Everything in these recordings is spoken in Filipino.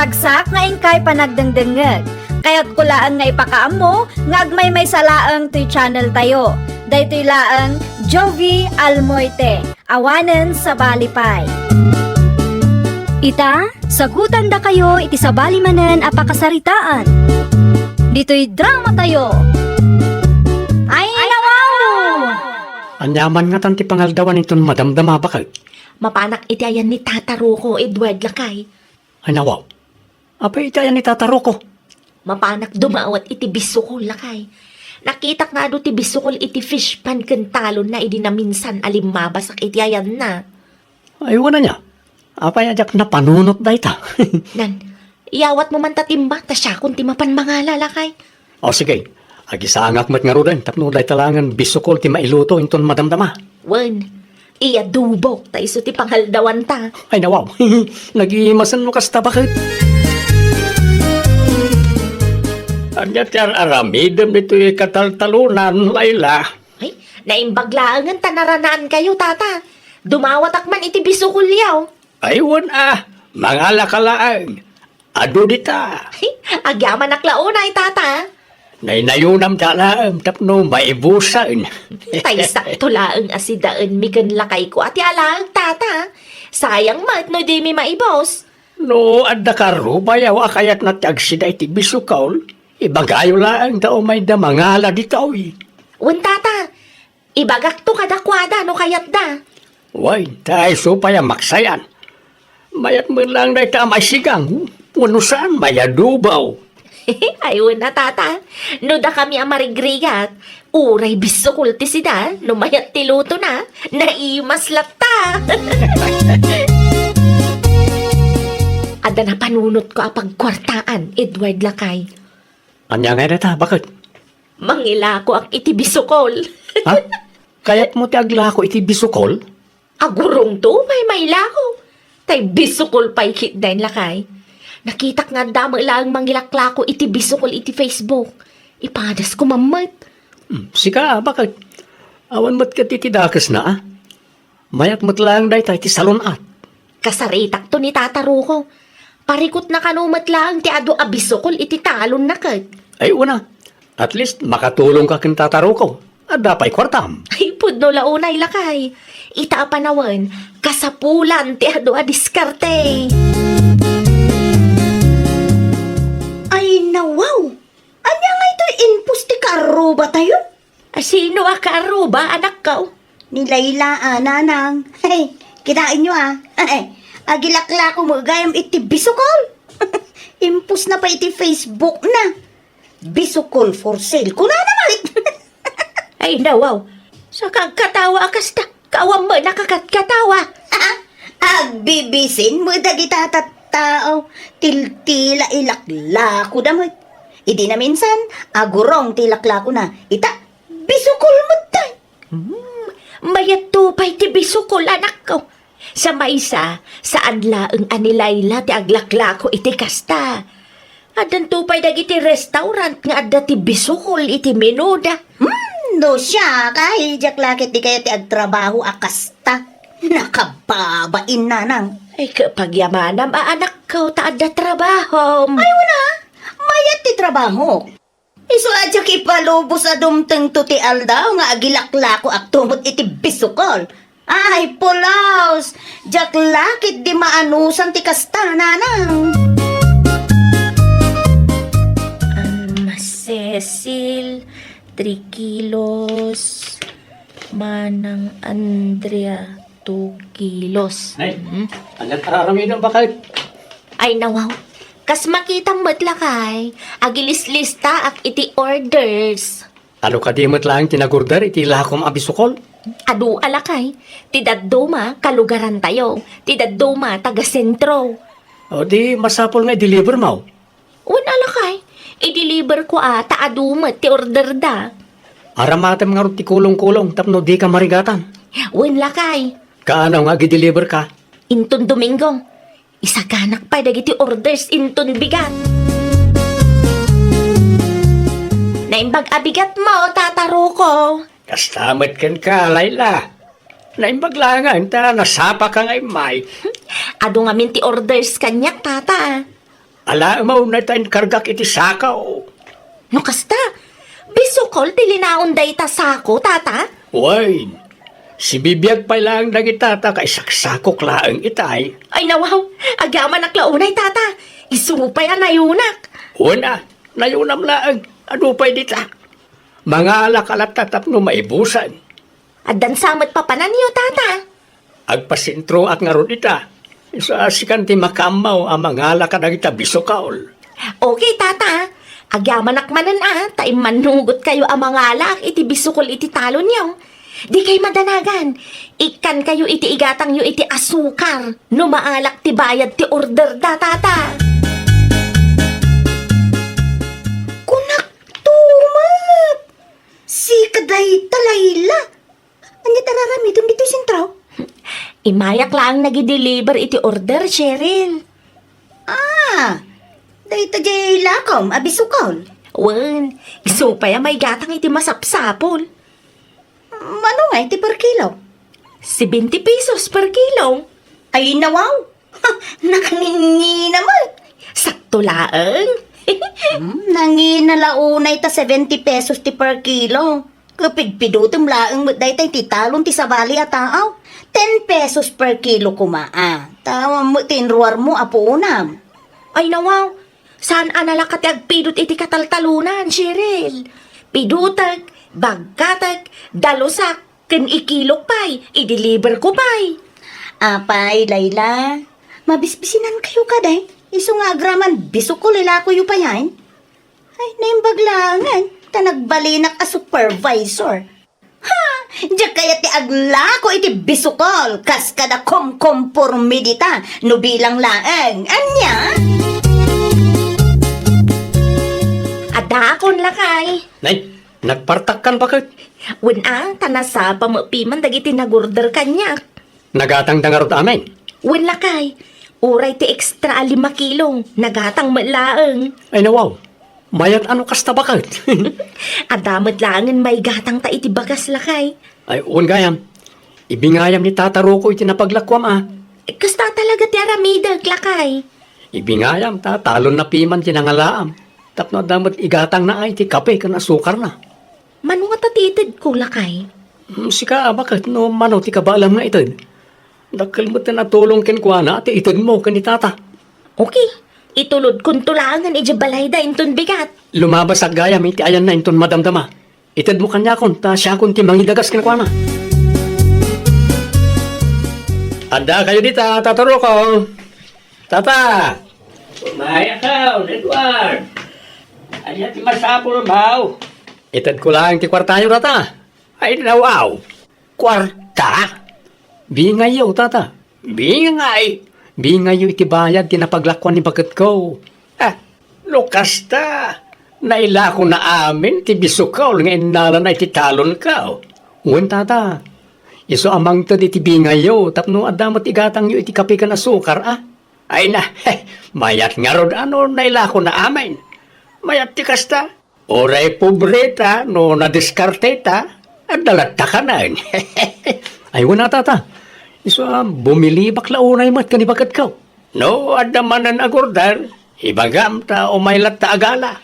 Ragsak nga ingkay panagdengdengeg. Kaya't kulaan nga ipakaam mo, nga agmay may salaang to'y channel tayo. Daytoy laang Jovi Almoite, awanen sa balipay. Ita, sagutan da kayo iti sabali manen apakasaritaan. Dito'y drama tayo. Ay, nawaw! Anyaman nga tanti pangaldawan itong madamdama bakit? Mapanak iti ayan ni Tataro ko, Edward Lakay. Ay nawaw. Apa itayan ni tataro ko? Mapanak dumawat iti bisukol Lakay. Nakitak na do ti bisukol iti fish pan kentalon na idi na minsan alimmabasak iti ayan na. Ay wala niya. Apa yajak na panunot da ita? Nan, iyawat mo man tatimba, tasya kung timapan mga lalakay. O sige. Agisangak mat nga roden. Tapno da talangan bisukol ti mailuto inton madamdama. Wen, iya dubok ta iso ti panghaldawan ta. Ay nawaw. Nagimasan mo kasta bakit? Anyat yar aramidem dito'y kataltalunan, Layla. Ay, naimbaglaangan tanaranaan kayo, tata. Dumawat akman iti bisukol yaw. Aywan mga lakalaang. Ado dita. Ay, agyaman aklaunay, tata. Nainayunam talaang tapno maibusan. Tay sakto laang asidaan mikan lakay ko ati alaang, tata. Sayang mat no di mi maibos. No, adda ka rubayaw akayat na tagsida iti bisukol. Ibagayo lang tao may damangala dito. Wen, tata. Ibagak to kadakwada no kayat da. Way, tayo supaya maksayan. Mayat mo lang na ita masigang. Unusan, mayadubaw. Ayun na, tata. No da kami amarigrigat. Uray bisukol ti sida. No mayat ti luto na. Naimas latta. Ada na panunot ko apag kwartaan, Edward Lakay. Anya nga neta, bakit? Mangila ko ang iti bisukol. Ha? Kaya't mo ti agla ko iti bisukol? Agurong to, may lako. Tay bisukol pa'y kitdain Lakay. Nakitak nga dama lang mangilakla ko iti bisukol iti Facebook. Ipadas ko mamat. Sika, bakit? Awan mo't ka titidakas na, Mayat mo't lang day tayo ti salonat. Kasaritak to ni Tataro ko. Parikot na kanumat lang ti ado abisukol iti talon na kat. Ay, una. At least, makatulong ka kin tataro ko. At dapay kwartam. Ay, pudno launay Lakay. Ita panawan, kasapulan ti ado a diskarte. Ay, nawaw! Anya nga ito inpus ti karuba tayo? Sino a karuba, anak ka? Ni Layla, nanang. Hey, kitain nyo Hey, agilakla ko mo gayam iti bisukol. Impus na pa iti Facebook na. Bisukol for sale. Kuna naman. Ay, nawaw. Sa kagkatawa kasta, kawam mo nakakatkatawa. Agbibisin mo dagita tao. Tiltila ilakla ko damot. Idi na minsan, agurong tilakla ko na. Ita, bisukol mo tayo. Mayat tupay ti bisukol, anak ko. Sa maysa, saan laeng anilayla ti aglakla ko iti kasta. Adan tupay dagiti restaurant nga adda ti bisukol iti menuda. No siya, kahit jak lakit di kaya ti agtrabaho akasta. Nakababain nanang. Ay kapag yamanam, anak ko ta adda trabaho. Ay wala, mayat ti trabaho. Iso adyak ipalubos adumteng to ti aldaw nga agilakla ko aktumot iti bisukol. Ay pulaos, jak lakit di maanusan ti kasta nanang. Cecil, 3 kilos. Manang Andrea, 2 kilos. Ay, anyat araramidan bakit? Ay, nawaw. Kas makitang Lakay, agilis-lista ak iti orders. Ano ka di mo't lang tinagurdar iti lakom abisukol? Adu alakay, tidadduma kalugaran tayo, tidadduma taga-sentro. O di masapol nga deliver mo. Un alakay, i-deliver ko taaduma ti order da. Aramatem nga rin ti kulong-kulong tapno di ka marigatan. Un lakay, Kaano nga gi-deliver ka? inton Domingo, isaganak pa dagiti orders inton bigat. Naimbag abigat mo, Tataro ko. Kastamat kan ka, Layla. Naimbaglangan ta, nasapa ka ngay may. Ado nga min ti orders kanyak, tata. Ala mo na tayong kargak iti sakaw. No kasta, bisukol tilinaon day ta sako, tata? Uy, si bibiyag pa lang nagitata kay saksakok laang itay. Ay nawaw, agaman naklaunay, tata. Isupay ang nayunak. Una, nayunam laang, ano pa'y dita? Mga alakalat tatap no maibusan. Adan samat pa pananiyo, tata. Agpasintro at nga ron ita. Isa sikan ti makamaw ang mga alakad ang ita bisokaol. Okay, tata. Agyaman nakmanan tayo manugot kayo ang mga alak, iti bisukol iti talon niyo. Di kay madanagan. Ikan kayo iti igatang yo iti asukar. No maalak ti bayad ti order da, tata. Kunak tumat! Si kaday talayla! Anya tararamidon dito sintraw? Imayak lang nag-deliver iti order, Cheryl. Ah! Dayta jay lakom, abisukol. Wan, isupay ang may gatang iti masapsapol. Ano nga, iti per kilo? 70 pesos per kilo. Ay, nawaw! Nakaningi naman! Sakto laang. Nanginalaunay ta 70 pesos ti per kilo. Kapigpidutom laang mo daytay ti talon ti sabali at taaw. 10 pesos per kilo kumaa. Tawa mo tinruar mo apunam. Ay nawaw, saan anala agpidot iti kataltalunan, Cheryl? Pidutag, bagkatag, dalusak, ken ikilok pay, i-deliver ko pay. Apay, Layla. Mabisbisinan kayo kaday. Iso nga agraman, bisukol ilako yu pa yan. Ay, naimbaglangan. Tanagbalinak a supervisor. Ha! Diyak kaya ti aglako iti bisukol. Kas kada kompormidita. No bilang laeng. Anya? Adakon lakay. Nay, nagpartakkan bakit? Win tanasa pamapiman dagiti nagorder kanya. Nagatang dangarot amin. Win lakay, uray ti extra 5 kilong, nagatang malaang. Ay nawaw, mayat ano kasta bakit? Adamad langin may gatang ta iti bagas lakay. Ay, un gayam. Ibingayam ni tataro ko iti napaglakwam Kasta talaga ti aramidag lakay. Ibingayam ta, talon na piman tinangalaam. Tapno damat igatang na ay ti kape kan asukar na. Mano nga tatitid ko lakay? Sika, bakit no mano ti kabalam nga itid? Nakalmot na natulong ken kwa na, ti itid mo kan tata. Okay, itulod kung tulangan balay da inton bigat. Lumabas at gayam, iti ayan na inton madamdama. Itid mo kanya kon, ta siya kon ti mangidagas ken kwa na. Ada kayo dita, tataro ko. Tata! Umaya ka, Edward. Ayan ti masapol bao. Itad ko lang ti kwartayo, tata. Ay, nawaw. Kwarta? Bingayaw, tata. Bingay. Bingayaw iti bayad tinapaglakwan ni bagat ko. Lukas ta. Naila ko na amin ti bisukaw nga inala na iti talon ka. Uwan, tata. Iso amang to iti bingayaw. Tapno adamat igatang yu iti kape ka na sukar, Ay na, mayat nga rod naila ko na amin. Mayat ti kasta. Oray pobreta, no nadiskarteta, at dalata ka na. Ay, wala tata. Iso, bumili bakla unay mat kanibagat ka. No, adamanan agordar, ibagam ta o may lat ta agala.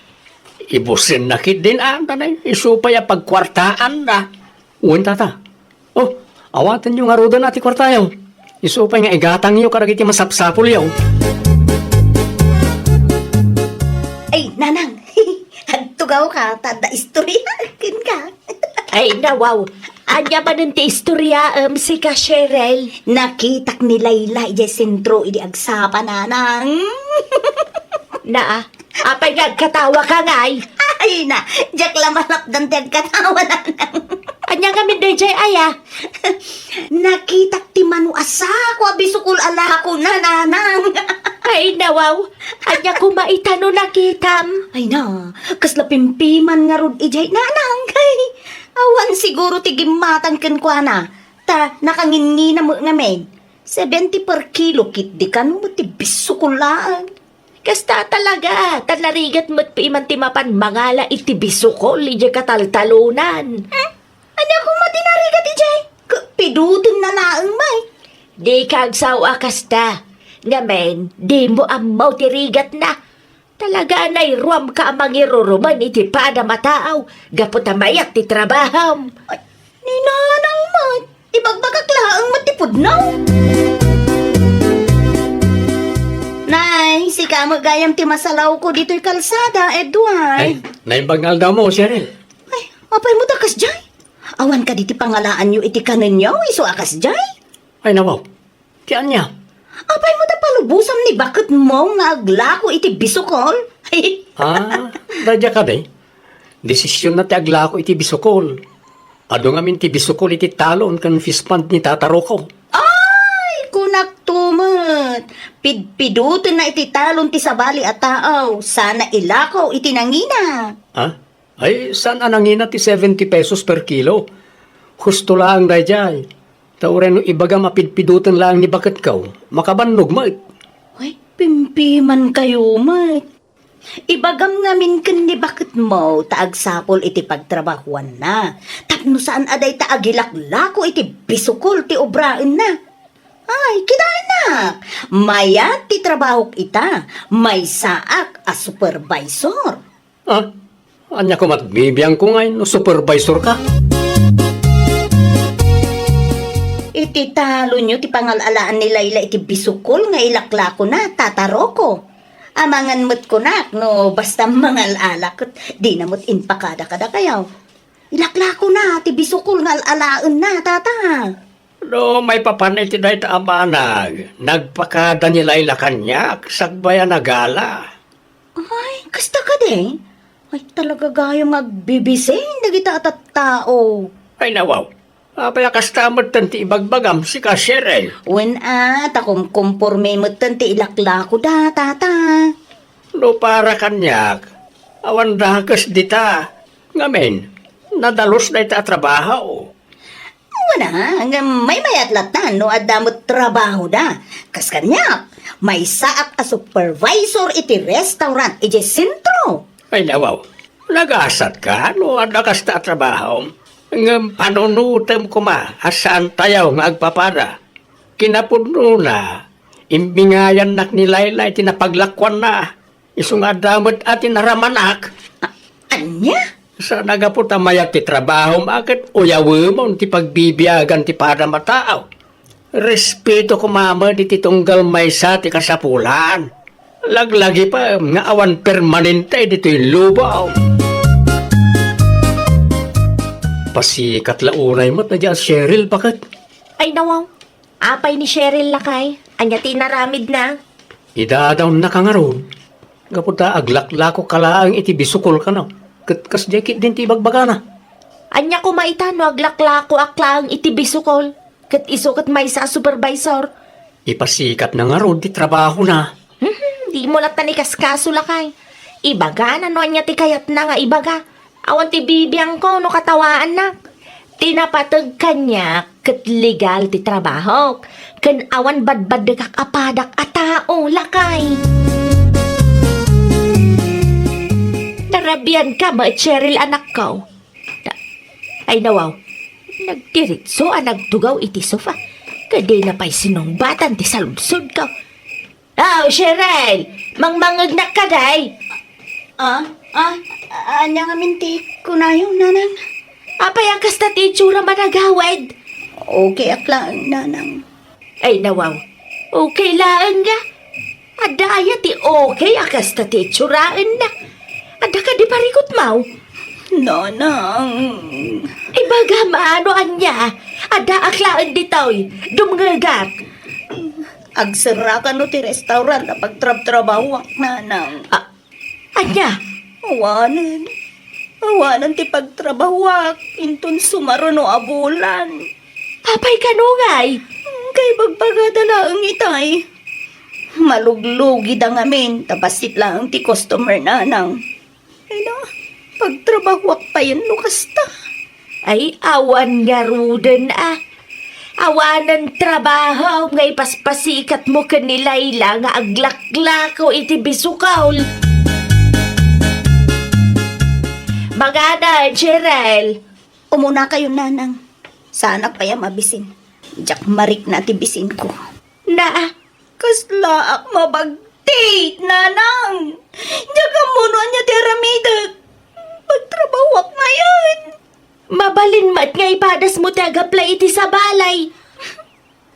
Ibusin na kit din tanay, iso pa ya pagkwartaan na. Uwan tata. Oh, awatan yung aruda nati kwartayo. Iso pa nga igatang yung karagiti masapsapul yaw. Ay, nanang. Tugaw ka, tada istorya. Kin ka. Ay nawaw, anya ba nun ti istorya si ka Cheryl? Nakitak ni Layla ije sentro idi agsapa nanang. Na, apay nagkatawa ka ngay. Ay na, jak lamalap dan ti agkatawa nanang. Anya nga min DJ aya. Nakitak ti manu asa ko abisukul ala ko na nanang. Ay nawaw, anya kumaitano nakitam. Ay na, kasla pimpiman nga rod ijay nanang kay. Awan siguro ti gimatan ken kwa na. Ta nakangingi na mo ngamen. 70 per kilo kit di kan mo ti bisukulaan. Kasta talaga, tanarigat mo't piman timapan mangala iti bisukol, iti kataltalunan. Anya ko matinarigat ijay? Pidudon na laang may. Di kagsawa kasta. Ngamen, di mo amaw tirigat na. Talaga na'y ruam ka ang mangiruruman iti pada mataaw. Gapot mayak ti trabaham. Ay, ni nanang mat. Ibagbagakla ang matipod na. Nay, si kamo gayam ti masalaw ko dito'y kalsada, Ay, Edward. naimbangal daw mo, Cheryl. Ay, apay mo takas jay. Awan ka diti pangalaan nyo iti kanan nyo, iso akas jay. Ay, nawaw. Tiyan niya. Apay mo ta palubusam ni bakit mo nga aglako iti bisukol. Ay, Radya ka day. Desisyon na ti agla ko iti bisukol. Ado nga min ti bisukol iti talon kan fispand ni tataro ko. ay, kunak tumot. Pidpidutin na iti talon ti sabali at taaw. Sana ilakaw iti nangina. Ay, saan anangina ti 70 pesos per kilo? Husto lang radya. Tauren no ibaga mapidpidutan lang ni bakat kaw. Makabandog mo. Ay, pimpiman kayo, mat. Ibagam ngamin kan ni bakit mo taagsapol iti pagtrabahuan na. Tapno saan aday taagilaklako iti bisukol ti obrain na. Ay, kidaanak. Mayat ti trabahok ita. May saak a supervisor. Anya ko matbibiyang ko ngayon no supervisor ka? Iti talo nyo ti pangalalaan ni Layla iti bisukol nga ilaklako na tataro ko. Amangan mo't kunak no basta mangalala ko di na mo't inpakada-kada kayaw. Ilaklako na ti bisukol nga alalaan na tata. No, may papanay ti dahi ta amanag. Nagpakada nila ila kanyak, sagbaya nagala. Ay, kasta ka de. Ay, talaga gayong magbibising dagita at tao. Ay nawaw. Apaya kastamad tanti ibagbagam si ka Cheryl. Wen takom kumporme mo't ti ilaklako da tata. No para kanyak. Awan dakas dita. Ngamen, nadalos na ita trabaho. Wala, nga may mayatlatan no adamot trabaho da. Kas kanyak, may saak a supervisor iti restaurant iti sentro. Ay nawaw. Nagasat ka no adakas ta trabaho. Ngam panunutem ko ma, asaan tayaw nga agpapada. Kinapuno na, imbingayan nak ni Layla iti napaglakwan na. Isung adamot at inaramanak. Anya? Sa nagaputa mayak ti trabaho makit uyawe mo ti pagbibiyagan ti para mataaw. Respeto ko mama di ti tunggal maysa ti kasapulan. Laglagi pa nga awan permanente dito yung lubaw. Pasikat launay mo't na dyan, Cheryl, bakit? Ay nawaw. Apay ni Cheryl lakay. Anya tinaramid na. Idadaw na ka nga ron. Gaputa aglaklako kalaang iti bisukol ka na. Kas jekit din ti bagbaga na. Anya ko maitano aglaklako aklang iti bisukol. Kat iso kat may sa supervisor. Ipasikat na nga ron, ti trabaho na. Di mo lang tanikas kaso lakay. Ibaga na no anya ti kayat na nga ibaga. Awan ti bibiyang ko no katawaan na. Tinapatag kanya kat legal ti trabaho. Kan awan badbad kak apadak a tao lakay. Narabian ka ma Cheryl anak ko. Ay nawaw. Nagdiritso ang nagtugaw iti sofa. Kaday na pa'y sinumbatan ti saludsod ka. Oh, Cheryl! Mangmangag na ka day! Anya nga minti ko na yung nanang. Apay ang kasta ti itsura managawad. Okay, aklaan nanang. Ay nawaw. Okay laan nga. Adaya ti okay ang kasta ti itsuraan na. Ada ka di parikot mau. Nanang. Ibaga maano anya. Ada aklaan ditoy. Dumngagak. Agsara ka no ti restaurant na pagtrab-trabawak nanang. Anya. Awanan ti pagtrabawak. Intun sumaro no abulan. Apay kanungay. Kay bagpagadala ang itay. Maluglugi da ngamin. Tabasit lang ti customer nanang. Ay na, pagtrabawak pa yan lukasta. Ay awan nga ruden ah. Awanan trabaho nga ipaspasikat mo ka ni Layla nga aglaklako iti bisukaw. Magana, Cheryl. Umuna kayo nanang. Sana pa yan mabisin. Diyak marik na ti bisin ko. Na, Kasla ak mabagtit nanang. Diyaga mo niya ti Aramidag. Magtrabawak ngayon. Mabalin mat nga ipadas mo ti agaplay iti sa balay.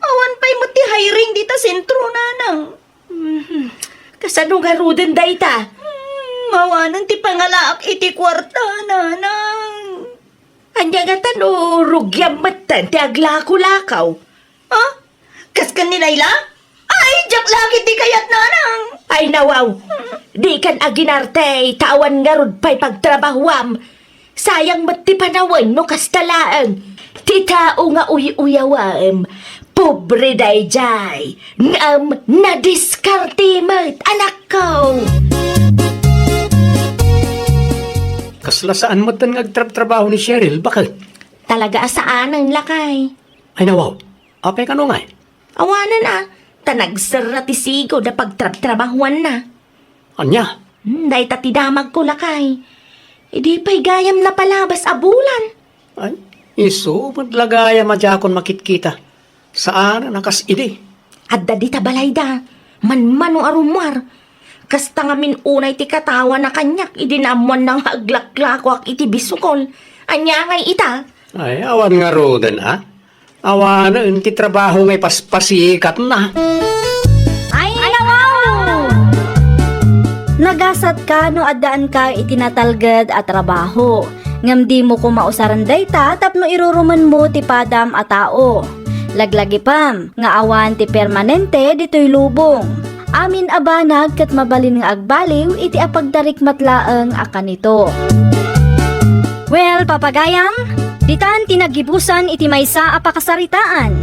Awan pa'y mo ti hiring dita sentro nanang. Kasano nga ruden day ta? Mawanan ti pangalaak iti kwarta nanang. Anya nga tano, rugyam matan ti aglako-lakaw. Ha? Kas ka ni Layla? Ay, jak lagi ti kayat nanang. Ay nawaw, di kan aginarte, tawan nga rod pa'y pagtrabahuam. Sayang mat ti panawan no kastalaan. Ti tao nga uyawam, pobre day jay, ngam nadiskarte mat, anak ko. Kasla saan mo tan ngagtrabaho ni Cheryl? Bakit? Talaga asaan ang lakay. Ay nawaw, apay ka no nga eh. Awanan na, tanagsara ti sigo na pagtrabahuan na. Anya? Day tati damag ko lakay. Idi pa'y gayam na palabas abulan. Ay, iso, madlagaya madjakon makitkita. Saan nakas idi? Adda di tabalay da, manmanong arumar. Kasta nga unay ti katawa na kanyak, idinamuan ng aglaklakwak iti bisukol. Anya ngay ita. Ay, awan nga rodan ah. Awan, ti trabaho ngay paspasikat na. Ay, nawaw! Nagasat ka no addaan ka itinatalgad at trabaho. Ngam di mo ko mausaran dayta tapno iruruman mo ti padam a tao. Laglagi pam, nga awan ti permanente dito'y lubong. Amin abanag kat mabalin nga agbaliw iti apagdarik matlaeng akan ito. Well, papagayam, ditan tinagibusan iti maysa a pakasaritaan.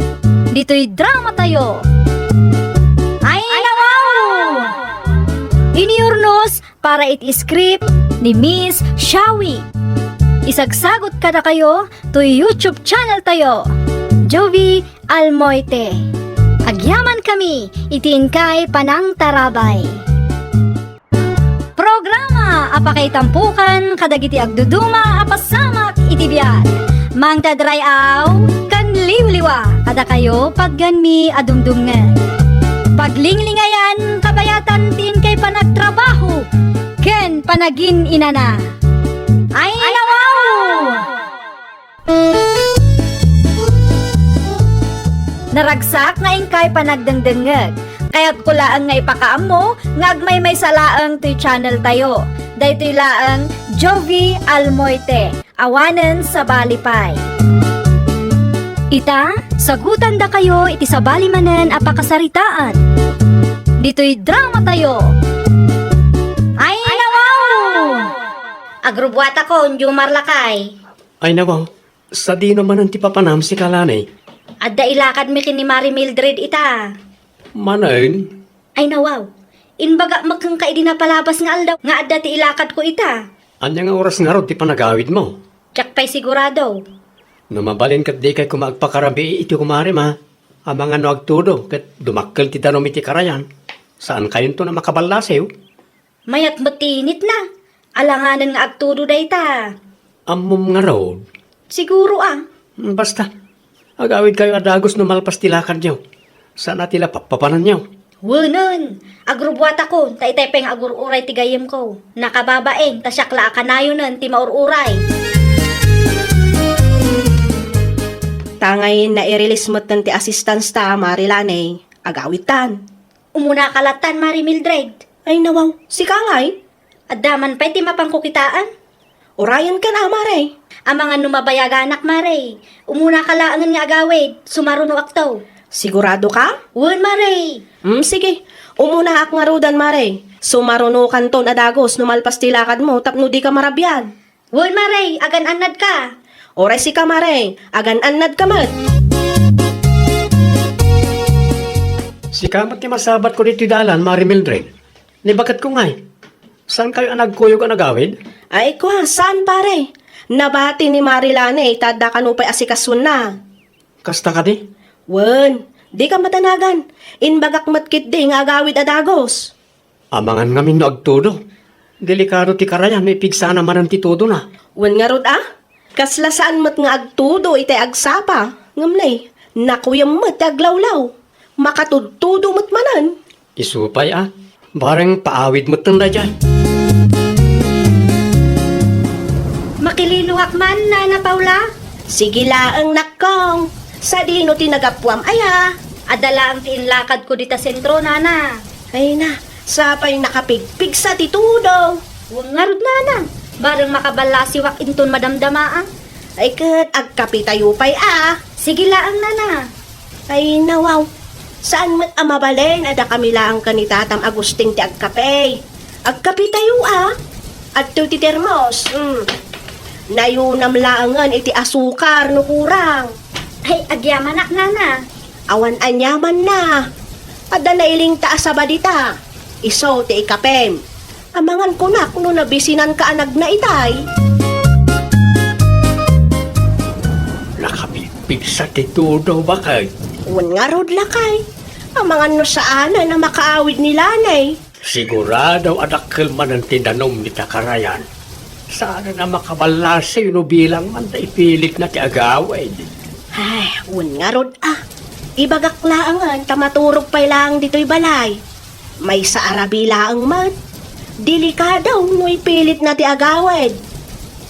Dito'y drama tayo. Ay, nawaw! Iniurnos para iti script ni Miss Shawi. Isagsagot kada kayo to YouTube channel tayo, Jovi Almoite. Agyaman kami, itiin kay Panang Tarabay. Programa, apakay tampukan, kadagiti agduduma, apasamak, itibiyat. Mang tadrayaw, kan liwliwa, kada kayo, pagganmi, adumdumngan. Paglinglingayan, kabayatan tin kay panagtrabaho, ken panagin inana. Ay, nawaw! Naragsak nga ingkay panagdengdengeg. Kaya't kulaan nga ipakaam mo, nga agmay may salaang to'y channel tayo. Dahito'y laang Jovi Almoite, awanen sa balipay. Ita, sagutan da kayo iti sabali manen a pakasaritaan. Dito'y drama tayo. Ay, nawaw! Agrubwata ko, Jumar Lakay. Ay nawaw, sa di naman ang ti papanam si Kalanay. Adda ilakad mi kini Mari Mildred ita. Manain? Ay nawaw, inbaga magkang ka na palabas nga aldaw, nga adda ti ilakad ko ita. Anya nga oras nga ro ti panagawid mo. Tsak pa'y sigurado. Numabalin kat di kay kumagpakarabi iti kumari ma. Amang ano agtudo, kat dumakkel ti danom iti karayan. Saan kayon to na makabalasiw? Mayat matinit na. Alanganan nga agtudo day ta. Amom nga ro. Siguro ah. Basta, agawid kayo adagos no malpas tilakad niyo. Saan natila papapanan niyo? Wunon, agrubwata ko, taitepeng agururay ti gayem ko. Nakababaeng, tasyakla akanayo nun, ti maururay. Tangay na i-release mo ti assistance ta, Marilanay. Agawitan. Umuna kalatan, Mari Mildred. Ay nawaw, si Kangay. Addaman pa'y ti mapangkukitaan. Orayan ka na, Maray. Ang mga numabayaganak, Mare. Umuna kalaangan nga agawid, sumaruno aktaw. Sigurado ka? Wun, Mare. Sige. Umuna ak nga rudan, Maray. Sumaruno kanton adagos, numalpas tilakad mo, tapno di ka marabyan. Wun, Mare, agan-anad ka. Oray si ka, Maray. Agan-anad ka mat. Si kamat ti masabat ko dito dalan, Mari Mildred. Ni bakit ko ngay? Saan kayo nagkuyog ang nagawid? Ay kwa, saan pare? Nabati ni Marilane, tada ka nupay asikasun na. Kasta ka di? Wen, di ka matanagan. Inbagak matkit di nga agawid adagos. Amangan ngamin no agtudo. Delikado ti karayan, may pigsa naman ang titudo na. Wen nga rod ah? Kasla saan mat nga agtudo ite agsapa. Ngamlay, nakuyam mat aglawlaw. Makatudtudo mat manan. Isupay ah. Barang paawid mo tanda dyan. Makililuwak man, Nana Paula. Sige laang nakong. Sa dino tinagapwam aya. Adala ang tiinlakad ko dita sentro, Nana. Ay na, sapay nakapigpig sa titudo. Huwag nga rod, Nana. Barang makabalasiwak inton madamdamaan. Ay kat, agkapitayo pa'y Sige laang, Nana. Ay nawaw. Saan mat amabalin ada kami laang kanitatam Agusting ti agkape. Agkapitayo At ti termos. Nayunam laangan iti asukar no kurang. Ay, agyamanak, Nana. Awan anyaman na. Ada nailing taas sa badita. Iso ti ikapem. Amangan ko na kung nabisinan ka anag na itay. Nakapipig sa titudo bakay. Uwan nga rod lakay. Amangan no saan na makaawid ni lanay. Sigurado adakkel man ang tinanom ni Takarayan. Sana na makabalasi no bilang man ta ipilit na ti agawid. Ay, uwan nga rod Ibagak laangan, tamaturog pa'y lang dito'y balay. May sa Arabi laang mat. Delikadaw no ipilit na ti agawid.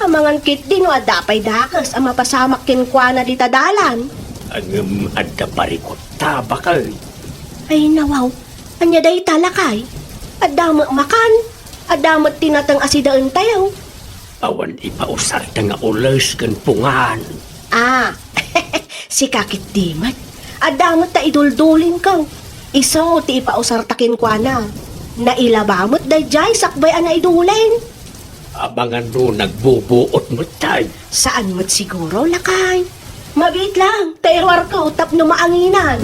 Amangan kit din no adapay dakas ang mapasamak kinkwana di tadalan. Ang adda parikot tabakal. Ay nawaw, anya day talakay. Adamot makan, adamot tinatang asidaan tayo. Awan ipausar ta nga ulas kan pungan. Si kakit dimat. Adamot ta iduldulin ka. Iso ti ipausar takin kwa na. Nailabamot day jay sakbay ana idulin. Abangan no nagbubuot mo tay. Saan mo't siguro lakay? Mabit lang, terwar ka utap no maanginan.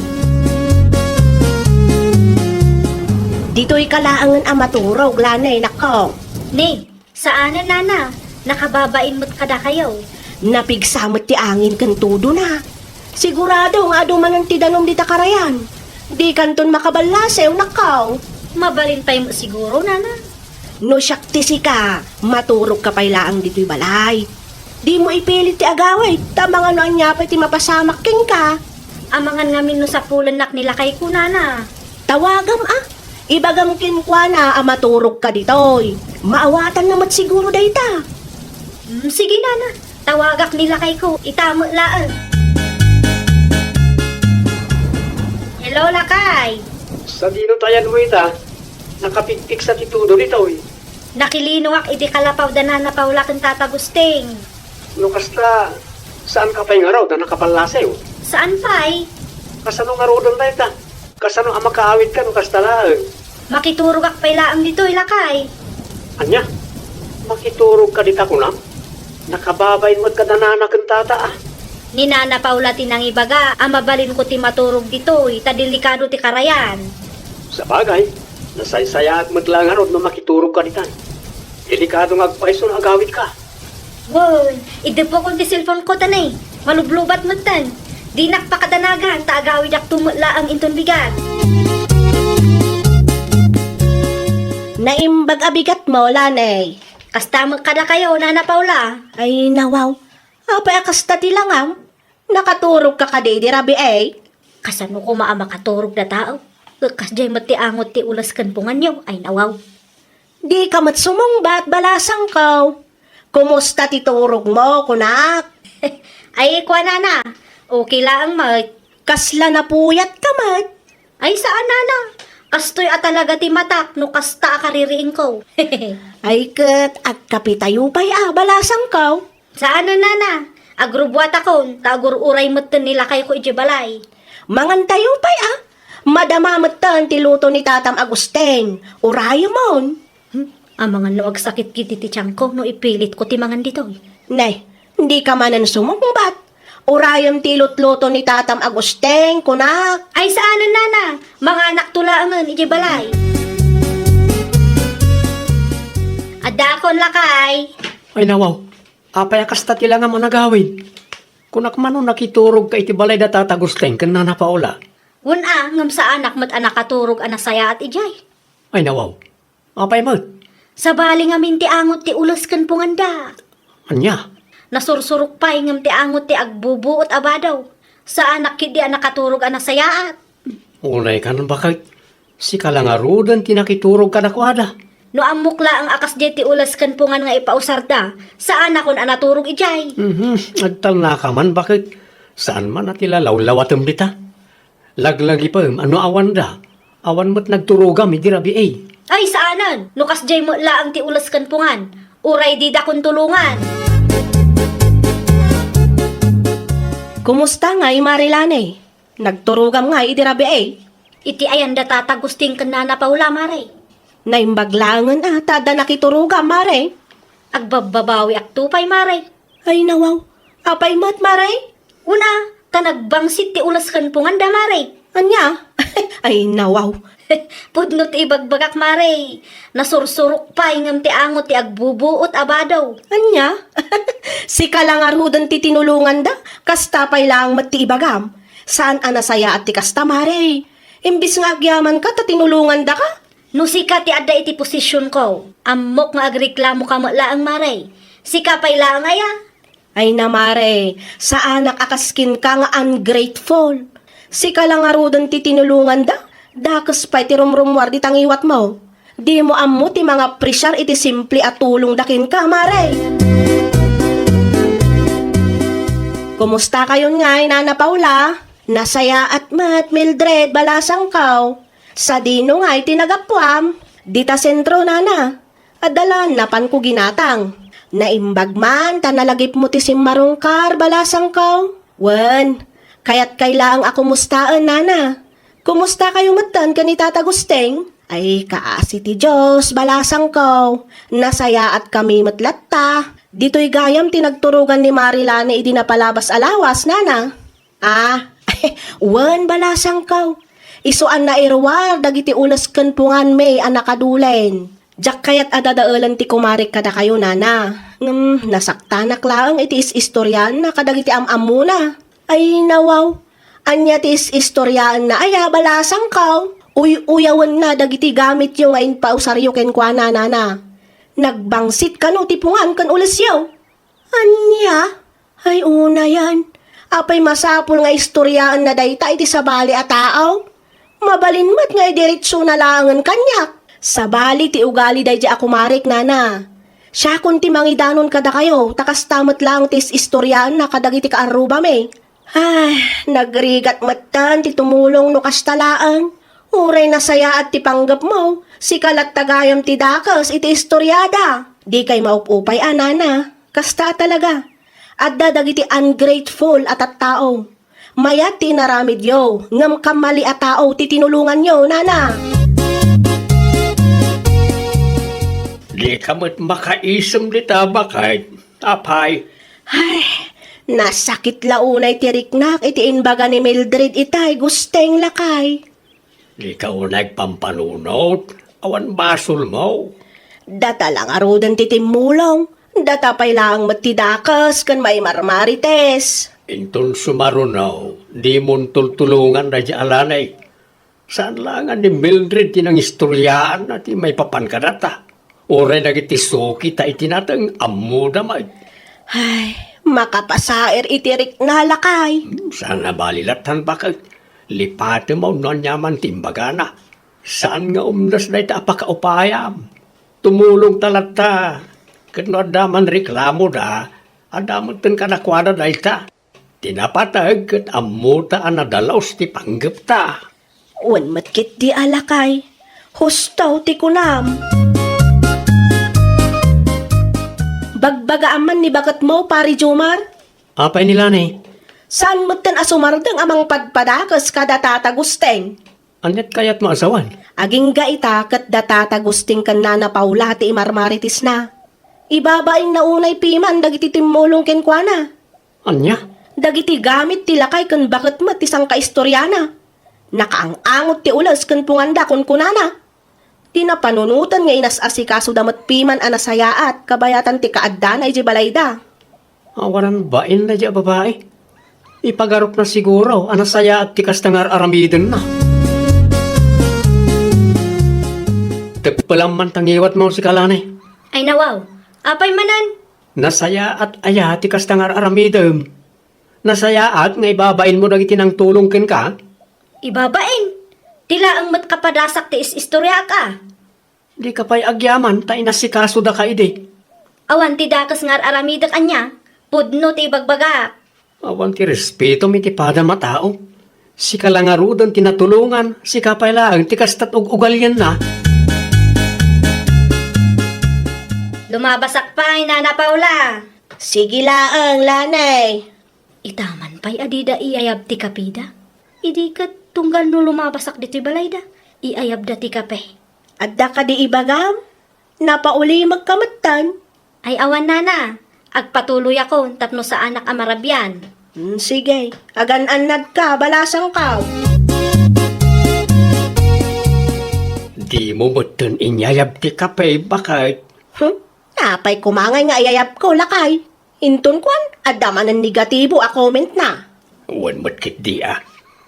Dito'y kalaangan ang maturog, lanay, nako. Ni, saanan, Nana? Nakababain mo't kada kayo. Napigsamot ti angin kan tudo na. Sigurado nga duman ang tidanom di Takarayan. Di kanton makabalasew, nakaw. Mabalin pa mo siguro, Nana. No syakti si ka, maturog ka pa'y laang dito'y balay. Di mo ipilit ti agaway, tamang ano anya pa ti mapasamak king ka. Amangan nga no sa pulanak nila kay ko, Nana. Tawagam ibagam kinkwa na maturog ka dito'y. Maawatan namat siguro dayta. Sige, Nana. Tawagak nila kay ko. Itamo laan. Hello, Lakay. Sa dino tayan mo ita, nakapigpig sa titudo nito eh. Nakilinuwak iti kalapaw da Nana Paula kang tatagusting. No kasta, saan ka pa'y nga raw na nakapalasew? Saan pa'y? Kasano nga raw doon tayo ta? Kasano ang makaawid ka no kasta lang? Makiturog ak pa'y laang dito, Lakay. Anya, makiturog ka dita ko na? Nakababayin mo't ka na nanakan tata Ni Nana Paula tinang ibaga, amabalin ko ti maturog dito, delikado ti karayan. Sa bagay, nasaysaya at maglangarod na makiturog ka dita. Delikado nga agpaiso na agawid ka. Wow, idepo ko ti cellphone ko tanay. Malublubat mo tan. Di nakpakadanagan, taagawid ak tumutla ang inton bigat. Naimbag abigat mo, lanay. Kastamag kada kayo, Nana Paula. Ay, nawaw. Apay akasta tilangam. Nakaturog ka kadidi rabi Kasano ko maamakaturog na tao? Kasjay mati angot ti ulas kan punganyo, ay nawaw. Di ka mat sumungbat balasang kaw. Kumusta titurog mo, kunak? Ay, kwa Nana. Okay lang, mat. Kasla na puyat ka mat. Ay, saan, Nana? Kastoy at talaga ti matak, no kasta akaririin ko. Ay kat, agkapitayo pa'y balasang kaw. Saan na, Nana? Agrubwat ako, tagur-uray mo't nila kayo ko ijibalay. Mangan tayo pa'y madamamot tan ti luto ni Tatam Agustin. Urayo mon. Amangan no agsakit kiti ti tiyang ko, no ipilit ko ti mangan dito. Nay, hindi ka manan sumungbat. Urayam ti lutluto ni Tatam Agustin, kunak. Ay, saan na, Nana? Mga anak tulaangan, ijibalay. Adakon lakay. Ay nawaw, apay kasta tila nga managawid. Kunak man no nakiturog ka iti balay da tatagusteng kan Nana Paula. Wuna, ngam sa anak mat anak katurog anak saya at ijay. Ay nawaw, apay mo? Sa bali nga minti angot ti ulos kan punganda. Anya, Nasursurok pa ngam ti angot ti agbubuot abadaw. Sa anak kidi anak katurog anak sayaat. unay ka nang bakit? Si kalangarudan tinakiturog ka na kwada. No amukla ang akas di ti ulas kan pungan nga ipausarda, saan akon anaturog ijay? Agtal na ka man, bakit? Saan man at ilalawlawatam dita? Laglagi pa, ano awan da? Awan mo't nagturugam, hindi rabi eh. Ay saanan, nukas jay mo laang ti ulas kan pungan, uray di da kun tulungan. Kumusta nga, Marilane? Nagturugam nga, idirabi eh. Iti ayan da tatagusting kan na paula mare. Naimbaglangan tada nakiturugam, mare. Agbababawi ak tupay mare. Ay nawaw, apay mat, mare? Una, tanagbangsit ti ulas kan pungan da mare. Anya? Ay nawaw. Pudno ti ibagbagak mare. Nasursurok pa ingam ti angot ti agbubuot abadaw. Anya? Si kalangarudan ti tinulungan da, kasta pay lang mat ti ibagam. Saan anasaya at ti kasta, mare? Imbis nga agyaman ka, ta tinulungan da ka? No sika ti adda iti posisyon ko. Amok nga agreklamo ka mo laang mare. Sika pay laang aya. Ay na, mare, sa anak akaskin ka nga ungrateful. Si kalangarudan ti tinulungan da, dakas pa'y ti rumrumwar di tangiwat mo. Di mo ammo ti mga presyar iti simple at tulong dakin ka, mare. Kumusta kayon nga, Nana Paula? Nasaya at mat, Mildred, balasang kaw. Sa dino nga, tinagapwam. Dita sentro, Nana. Adalan, napan ko ginatang. Naimbag man, tanalagip mo ti simmarungkar, balasang kaw. Wen, kaya't kailang ako mustaan, Nana. Kumusta kayo matan ka ni Tata Gusteng? Ay, kaasi ti Diyos, balasang ko. Nasaya at kami matlatta. Dito'y gayam tinagturugan ni Marilane idinapalabas alawas, Nana. Wan, balasang ko. Isuan na irwar, dagiti ulas kan pungan may anakadulen. Jak kayat adadaalan ti kumarik kada kayo, Nana. Nasaktanak lang iti istoryan na kadagiti amuna. Ay, nawaw. Anya tis istoryaan na aya balasang kaw. Uyawan na dagiti gamit yung ngayon pausaryo ken kwa na, Nana. Nagbangsit ka no tipungan kan ulas yaw. Anya? Ay una yan. Apay masapul nga istoryaan na dayta iti sabali a tao. Mabalin mat nga idiritso na langan kanyak. Sabali ti ugali day di ako marik, Nana. Siya kun ti mangidanon kada kayo, takas tamat lang tis istoryaan na kadagiti kaaruba me. Ay, nagrigat matan ti tumulong no kastalaan. Uray na saya at ti panggap mo, si kalat tagayam ti dakas iti istoryada. Di kay maupupay, Nana. Kasta talaga. At dadagiti ungrateful at tao. Mayat ti naramid yo, ngam kamali at tao ti tinulungan yo, Nana. Di ka mo't makaisam dita, bakit? Apay. Ay, nasakit launay ti riknak iti inbaga ni Mildred itay gusteng lakay. Di ka unay pampanunot. Awan basol mo. Data lang arudan ti timulong. Data pay lang matidakas kan may marmarites. Intun sumarunaw. Di mon tultulungan na di alanay. Saan lang ni Mildred tinang istoryaan na ti may papankarata. Oray nagiti suki ta itinatang amu damay. Ay, makapasaer itirik na lakay. Saan na balilatan bakit? Lipate mo non yaman timbagana. Saan nga umdas na ita apakaupayam? Tumulong talata. Kano adaman reklamo da, adaman ten kanakwada da ita. Tinapatag kat amuta anadalaos ti panggap ta. Wan matkit di alakay. Hustaw ti kunam. Bagbaga aman ni bagat mo, pari Jomar? Apay nila ni? Saan matan asumardang amang padpadakas kada Tata Gusteng? Anyat kayat mo asawan? Aging ga ita kat da Tata Gusteng kan Nana Paula ti imarmaritis na. Ibabaing naunay piman dagiti timulong ken kuana. Anya? Dagiti gamit ti lakay kan bakit mat isang kaistoryana. Nakaangangot ti ulas kan punganda kun kunana. Tinapanunutan nga inas asikaso damat piman anasayaat kabayatan ti kaadda na iji balayda. Awaran bain na di babae. Ipagarop na siguro, anasaya at tikas tangar aramidin na. Tagpalam man tangiwat mo si Kalane. Ay nawaw, apay manan. Nasaya at aya tikas tangar aramidin. Nasaya at nga ibabain mo dagiti ng tulong ken ka. Ibabain. Tila ang mat kapadasak ti istorya ka. Di ka pa'y agyaman, ta inasikaso da ka ide. Awan ti dakas ngar aramidak anya. Pudno ti bagbagak. Awan ti respeto mi ti pada matao. Si kalangarudan tinatulungan, si kapay lang, ti kastat ugalyan na. Lumabasak pa, Nana Paula. Sige laang, lanay. Itaman pa'y adida iayab ti kapida. Idi ka tunggal no lumabasak dito balayda. Iayab da ti kape. Adda ka di ibagam? Napauli magkamatan. Ay awan nana. Agpatuloy ako tapno sa anak amarabyan. Sige, agan-anad ka, balasang ka. Di mo butun inyayab ti kapay, bakit? Napay kumangay nga ayayap ko, lakay. Inton kwan, adaman ng negatibo a comment na. Uwan mo't kit di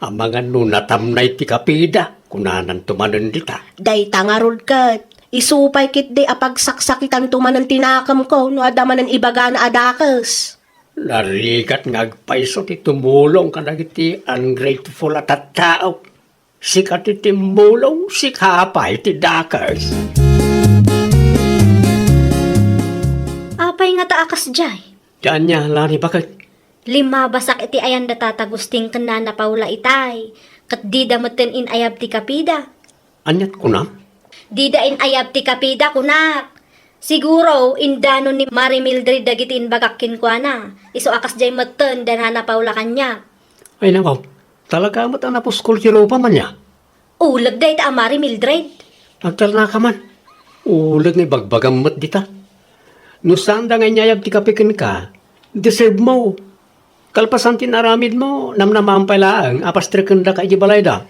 Ang mga nunatamnay ti kapida, kunanan tumanan dita. Day tangarod kat. Isupay kit di apagsaksakitan tumanan tinakam ko no adaman ng ibaga na adakas. Narigat nga agpaiso ti tumulong ka na iti ungrateful at tao. Sika ti timulong, si kapay ti dakas. Apay nga taakas jay. Diyan niya, lani bakit? 5 basak iti ayan da tatagusting kan Nana Paula itay. Kat di damutin in ayab ti kapida. Anyat ko na? Di da in ayab ti kapida kunak. Siguro, indano ni Mari Mildred dagiti inbagakin ko na. Iso akas jay matan da Nana Paula kanya. Ay nakaw, talaga mo't ang napuskol ti ropa man niya. Ulag day ta Mari Mildred. Nagtarna ka man. Ulag ni bagbagam mo't dita. No saan da nga inyayab ti kapikin ka, deserve mo. Kalpasan tinaramid mo, namnamang palaang, apastrikan da ka ijibalay da.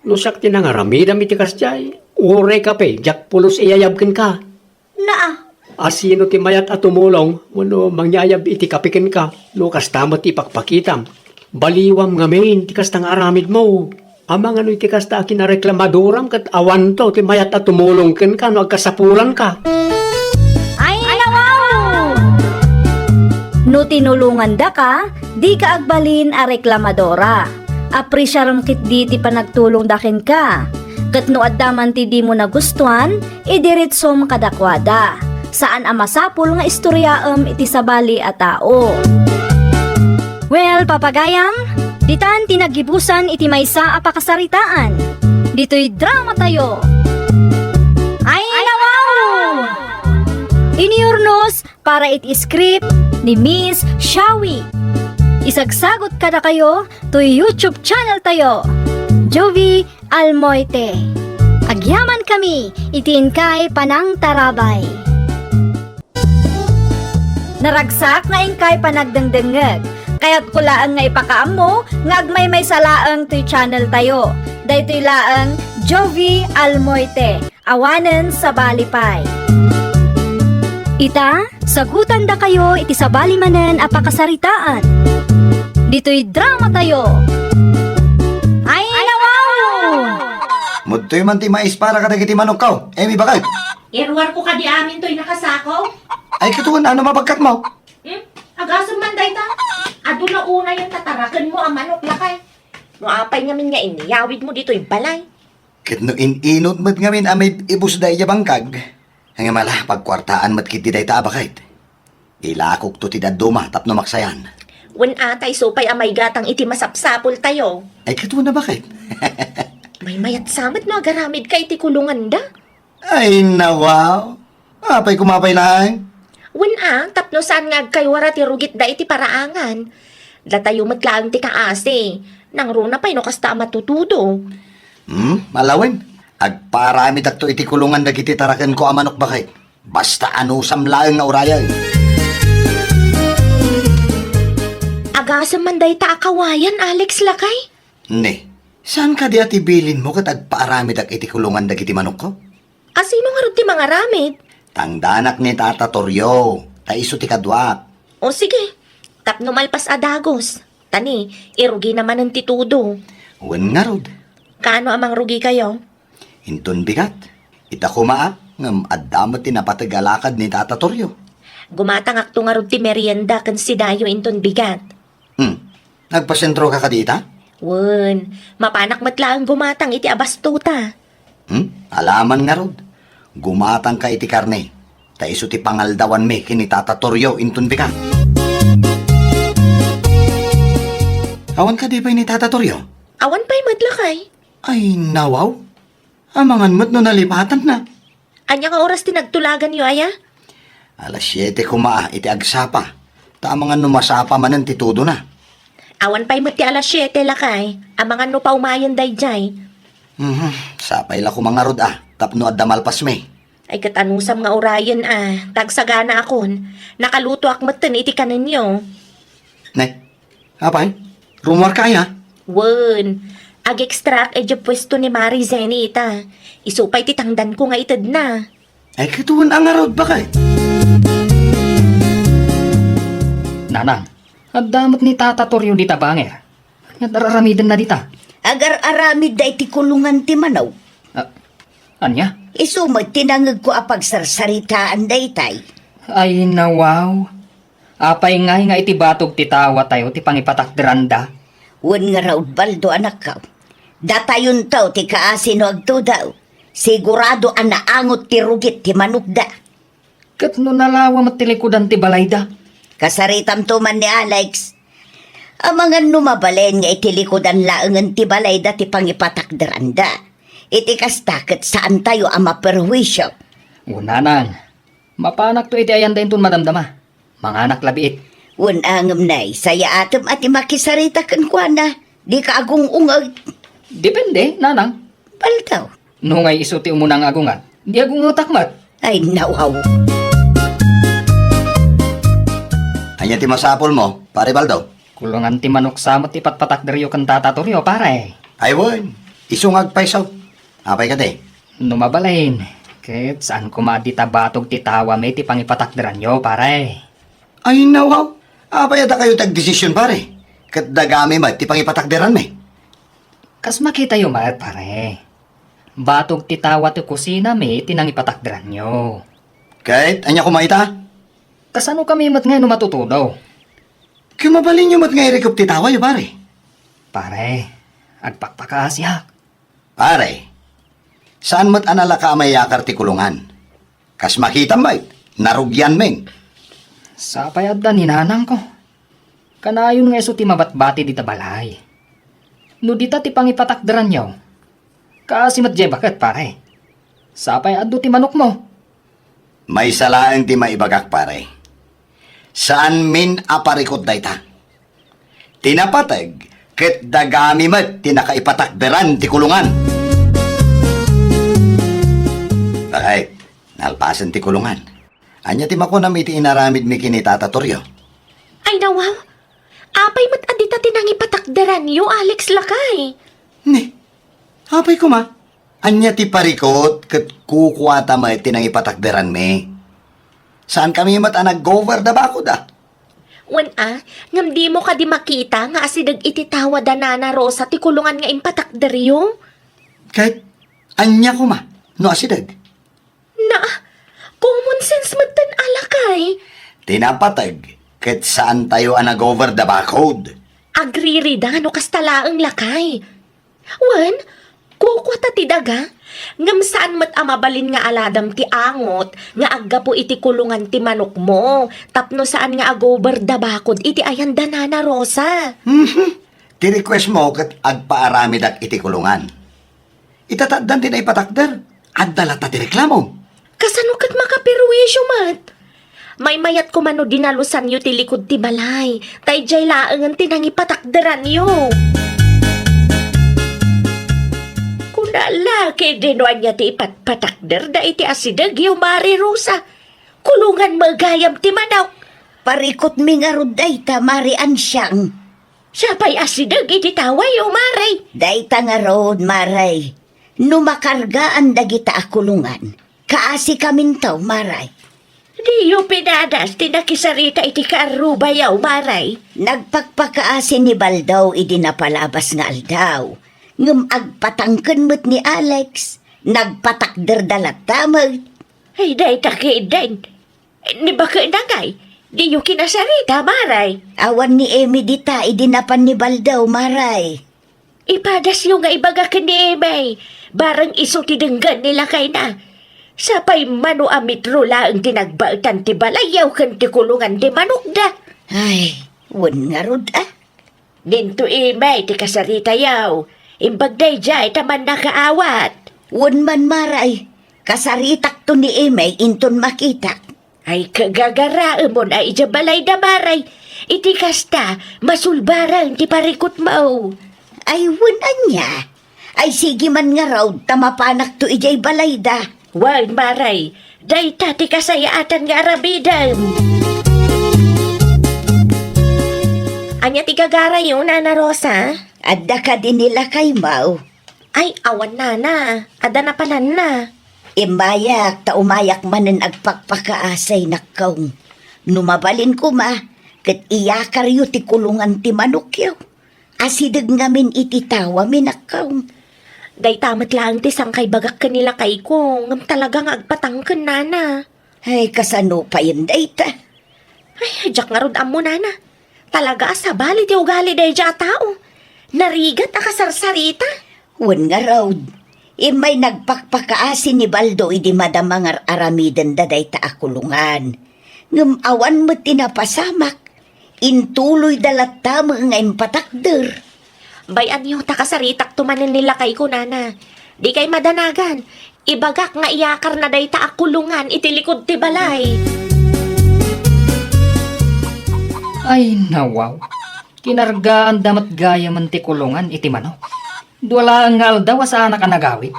No sak tinangaramid iti kasjay, ure kape, jak pulos iyayabkin ka. Naa. Asino ti mayat at tumulong, wano mangyayab iti kapikin ka, no kastamot ti pakpakitam. Baliwam ngamin, ti kastang aramid mo. Amang ano iti kasta kinareklamaduram kat awan to, ti mayat at tumulong ken ka, no agkasapulan ka. Ay, nawaw! No tinulungan da ka, di ka agbalin a reklamadora. Aprisyaram kit di ti panagtulong dakin ka. Kat no addaman ti di mo nagustuhan, idiritsom kadakwada. Saan ang masapul nga istoryaam iti sabali a tao. Well, papagayam, ditan tinagibusan iti maysa a pakasaritaan. Dito'y drama tayo. Ay, nawaw! Iniurnos para iti script ni Miss Shawi. Isagsagot kada kayo to YouTube channel tayo. Jovi Almoite. Agyaman kami, itiin kay Panang Tarabay. Naragsak nga ingkay panagdengdengeg. Kaya't kulaan nga ipakaam mo, nga agmay may salaang to channel tayo. Daytoy laang Jovi Almoite. Awanen sa Balipay. Ita, sagutan da kayo iti sabali manen a pakasaritaan. Dito'y drama tayo. Ay, nawaw! Mudtoy man ti mais para ka dagiti manok ka. Emi bakit? Irwar ko ka di amin to'y nakasako. Ay katuan ano mabagkat mo? Agasam man day ta. Ado na una yung tatarakan mo ang manok lakay. No apay ngamin nga iniyawid mo dito'y balay. Ket no inot mat ngamin amay ibus day bangkag. Nga mala pagkwartaan mat kiti day ta bakit? Ilakok to ti daduma tapno maksayan. Wen atay supay amay gatang iti masapsapol tayo. Ay katuan na bakit? May mayat samat no agaramid kay iti kulungan da. Ay nawaw. Apay kumapay lang. Wen tapno saan nga agkaywara ti rugit da iti paraangan. Datayo matlaang ti kaasi. Nang runa pa'y no kasta matutudo. Malawin. Agparami dakto iti kulungan dagiti taraken ko amanok bakit? Basta ano samlaeng nga urayan. Agasam man day ta akawayan, Alex lakay. Ne, saan ka di ati bilin mo kat agparami dak iti kulungan dagiti manok ko? Asino nga rin ti mga ramid? Tangdanak ni Tata Toryo. Taiso ti kadwak. O sige, tapno malpas adagos. Tani, irugi naman ang titudo. Wen nga rod. Kaano amang rugi kayo? Hinton bigat. Ita kumaa, ngam addamot tinapatagalakad ni Tata Toryo. Gumatang akto nga rin ti merienda kan si Dayo inton bigat. Nagpasentro ka kadita? Wen, mapanak matlaang gumatang iti abastuta. Alaman nga rod. Gumatang ka iti karne. Ta iso ti pangaldawan me kini Tata Toryo intun ka. Awan ka di ba ni Tata Toryo? Awan pa'y madlakay. Ay, nawaw. Amangan mo't no nalipatan na. Anya nga oras tinagtulagan yo, aya? Alas 7 kumaa iti agsapa. Tamangan numasapa manan ti tudo na. Awan pa'y mati alas 7 lakay. Amangan no pa umayon dayjay. Sapay la ko mga rod tapno at damalpas me. Ay katanusam nga orayan tagsagana akon. Nakaluto akmatan iti kaninyo. Ne, apay, rumor kaya? Wen, ag-extract edyo pwesto ni Mari Zenita. Isupay titangdan ko nga itad na. Ay, katuwan ang arod ba kay? Nanang, at damot ni Tata Toryo di tabanger. At nararamidan na dita. Agar-aramid da iti kulungan ti manaw. Anya? Isumad tinangag ko apag sarsaritaan da itay. Ay nawaw. Apay nga iti batog ti tawa tayo ti pangipatakderanda. Wan nga raw baldo anak ka. Datayon taw ti kaasino agto daw. Sigurado ang naangot ti rugit ti manukda. Kat no nalawa matilikudan ti balayda. Kasaritam to man ni Alex. Amangan numabalen nga itilikodan laangan ti balayda ti pangipatakderanda. Iti kastaket saan tayo ang maperwisyo. Nanang, mapanak to iti ayan dahin tun madamdama. Mga anak labiit. Wan angam nay, saya atom at makisarita kan kwa na. Di ka agong ungag. Depende, nanang. Baltaw. No ngay isuti umunang agungan, di agung utakmat. Ay nawaw. Anya ti masapol mo, pare Baldo? Kulungan ti manok samot ti patpatakderyo kan Tata Toryo, pare. Ay, wan. Isungag paisaw. Apay ka de. Numabalain. Ket saan kumadita batog ti tawa may ti pangipatakderan nyo, pare. Ay, nawaw. Apay ata kayo tag-desisyon, pare. Kat dagami mat, ti pangipatakderan me. Kas makita yung mat, pare. Batog ti tawa ti kusina may tinangipatakderan nyo. Kahit, anya kumaita? Kasano kami mat ngayon matutudaw? Kumabalin nyo mat nga irekup ti tawa, pare. Pare, agpakpakaasyak. Pare, saan mat anala ka may yakar ti kulungan? Kas makita may, narugyan men. Sa payadda ni nanang ko. Kanayon nga iso ti mabatbati di tabalay. No dita ti pangipatakderan nyo. Kasi matjay bakit pare? Sa payaddo ti manok mo. May salaang ti maibagak, pare. Saan min aparikot dayta? Tinapatag, ket dagami mat tinakaipatakderan ti kulungan. Bakit? Nalpasan ti kulungan. Anya ti makunam iti inaramid mi kini Tata Toryo. Ay nawaw. Apay mat adita tinangipatakderan yo, Alex lakay. Ne, hapay ko ma. Anya ti parikot ket kukuata mat tinangipatakderan mi. Saan kami mat nag-over da bako da? Wan ngam di mo ka di makita nga asidag iti tawa da Nana Rosa ti kulungan nga impatakderyo. Kahit anya ko ma, no asidag. Na, common sense matan alakay. Tinapatag, ket saan tayo nag-over the barcode? Agririda no kastalaang lakay. Wan, kukwata ti daga. Ngam saan mat amabalin nga aladam ti angot, nga agga po iti kulungan ti manok mo. Tapno saan nga agober da bakod iti ayan da Nana Rosa. Ti request mo ket agpaaramidak iti kulungan. Itataddan din ay patakder, addalata ti reklamo. Kasano kat makaperwisyo mat? May mayat ko mano dinalusan yo ti likod ti balay. Tay jay laangan tinangipatakderan yo. Lalaki dinuan niya ti ipatpatakder da iti asidag yung Mari Rosa. Kulungan magayam ti manok. Parikot mi nga rod dayta, Mari Ansyang. Siya pa'y asidag iti taway yung Mari. Dayta nga rod, Maray. Numakargaan dagita a kulungan. Kaasi kamintaw, Maray. Di yung pinadas tinakisarita iti kaaruba yaw, Maray. Nagpagpakaasi ni Baldaw idi napalabas nga aldaw. Ngam agpatangken mo't ni Alex. Nagpatakder dalat tamag. Ay, day takidan. Ni baka nangay. Di yung kinasarita, Maray. Awan ni Emi dita idinapan ni Baldaw, Maray. Ipadas yung nga ibaga ka ni Emay. Barang iso tidenggan nila kay na. Sapay mano amit rula ang tinagbaatan ti balayaw kan ti kulungan ti manok da. Ay, wan nga rod ah. Dinto Emay ti kasarita yaw. Imbag day jay taman nakaawat. Wan man maray. Kasaritak to ni Emay inton makita. Ay kagagara mo na ijabalay da maray. Iti kasta masulbarang ti parikot mo. Ay, wan niya. Ay, sige man nga raw, tamapanak to ijay balayda. Wag maray. Day tati kasayaatan nga arabidam. Anya ti gagara yung Nana Rosa? Adda ka din nila kay Mau. Ay, awan na. Ada na panan na. Imayak, umayak manen agpakpakaasay nakaw. Numabalin ko ma, kat iyakar yu ti kulungan ti manukyaw. Asidag ngamin iti tawa minakaw. Day tamat lang ti sangkay bagak kanila kay ko. Ngam talagang agpatangkan Nana. Ay, kasano pa yun dayta. Ay, jak nga rod amo Nana. Talaga sa bali ti ugali day dya tao. Narigat akasarsarita. Wan nga raw, imay nagpakpakaasin ni Baldo idi madamangar aramidan da dayta akulungan. Ngam awan mo tinapasamak. Intuloy dalat tama nga impatakder. Bayan yung takasaritak tumanin nila kay ko Nana. Di kay madanagan. Ibagak nga iyakar na day ta akulungan itilikod ti balay. Ay, nawaw. Kinargaan damat gaya man ti kulungan iti manok. Duwala ang aldaw sa anak anagawit.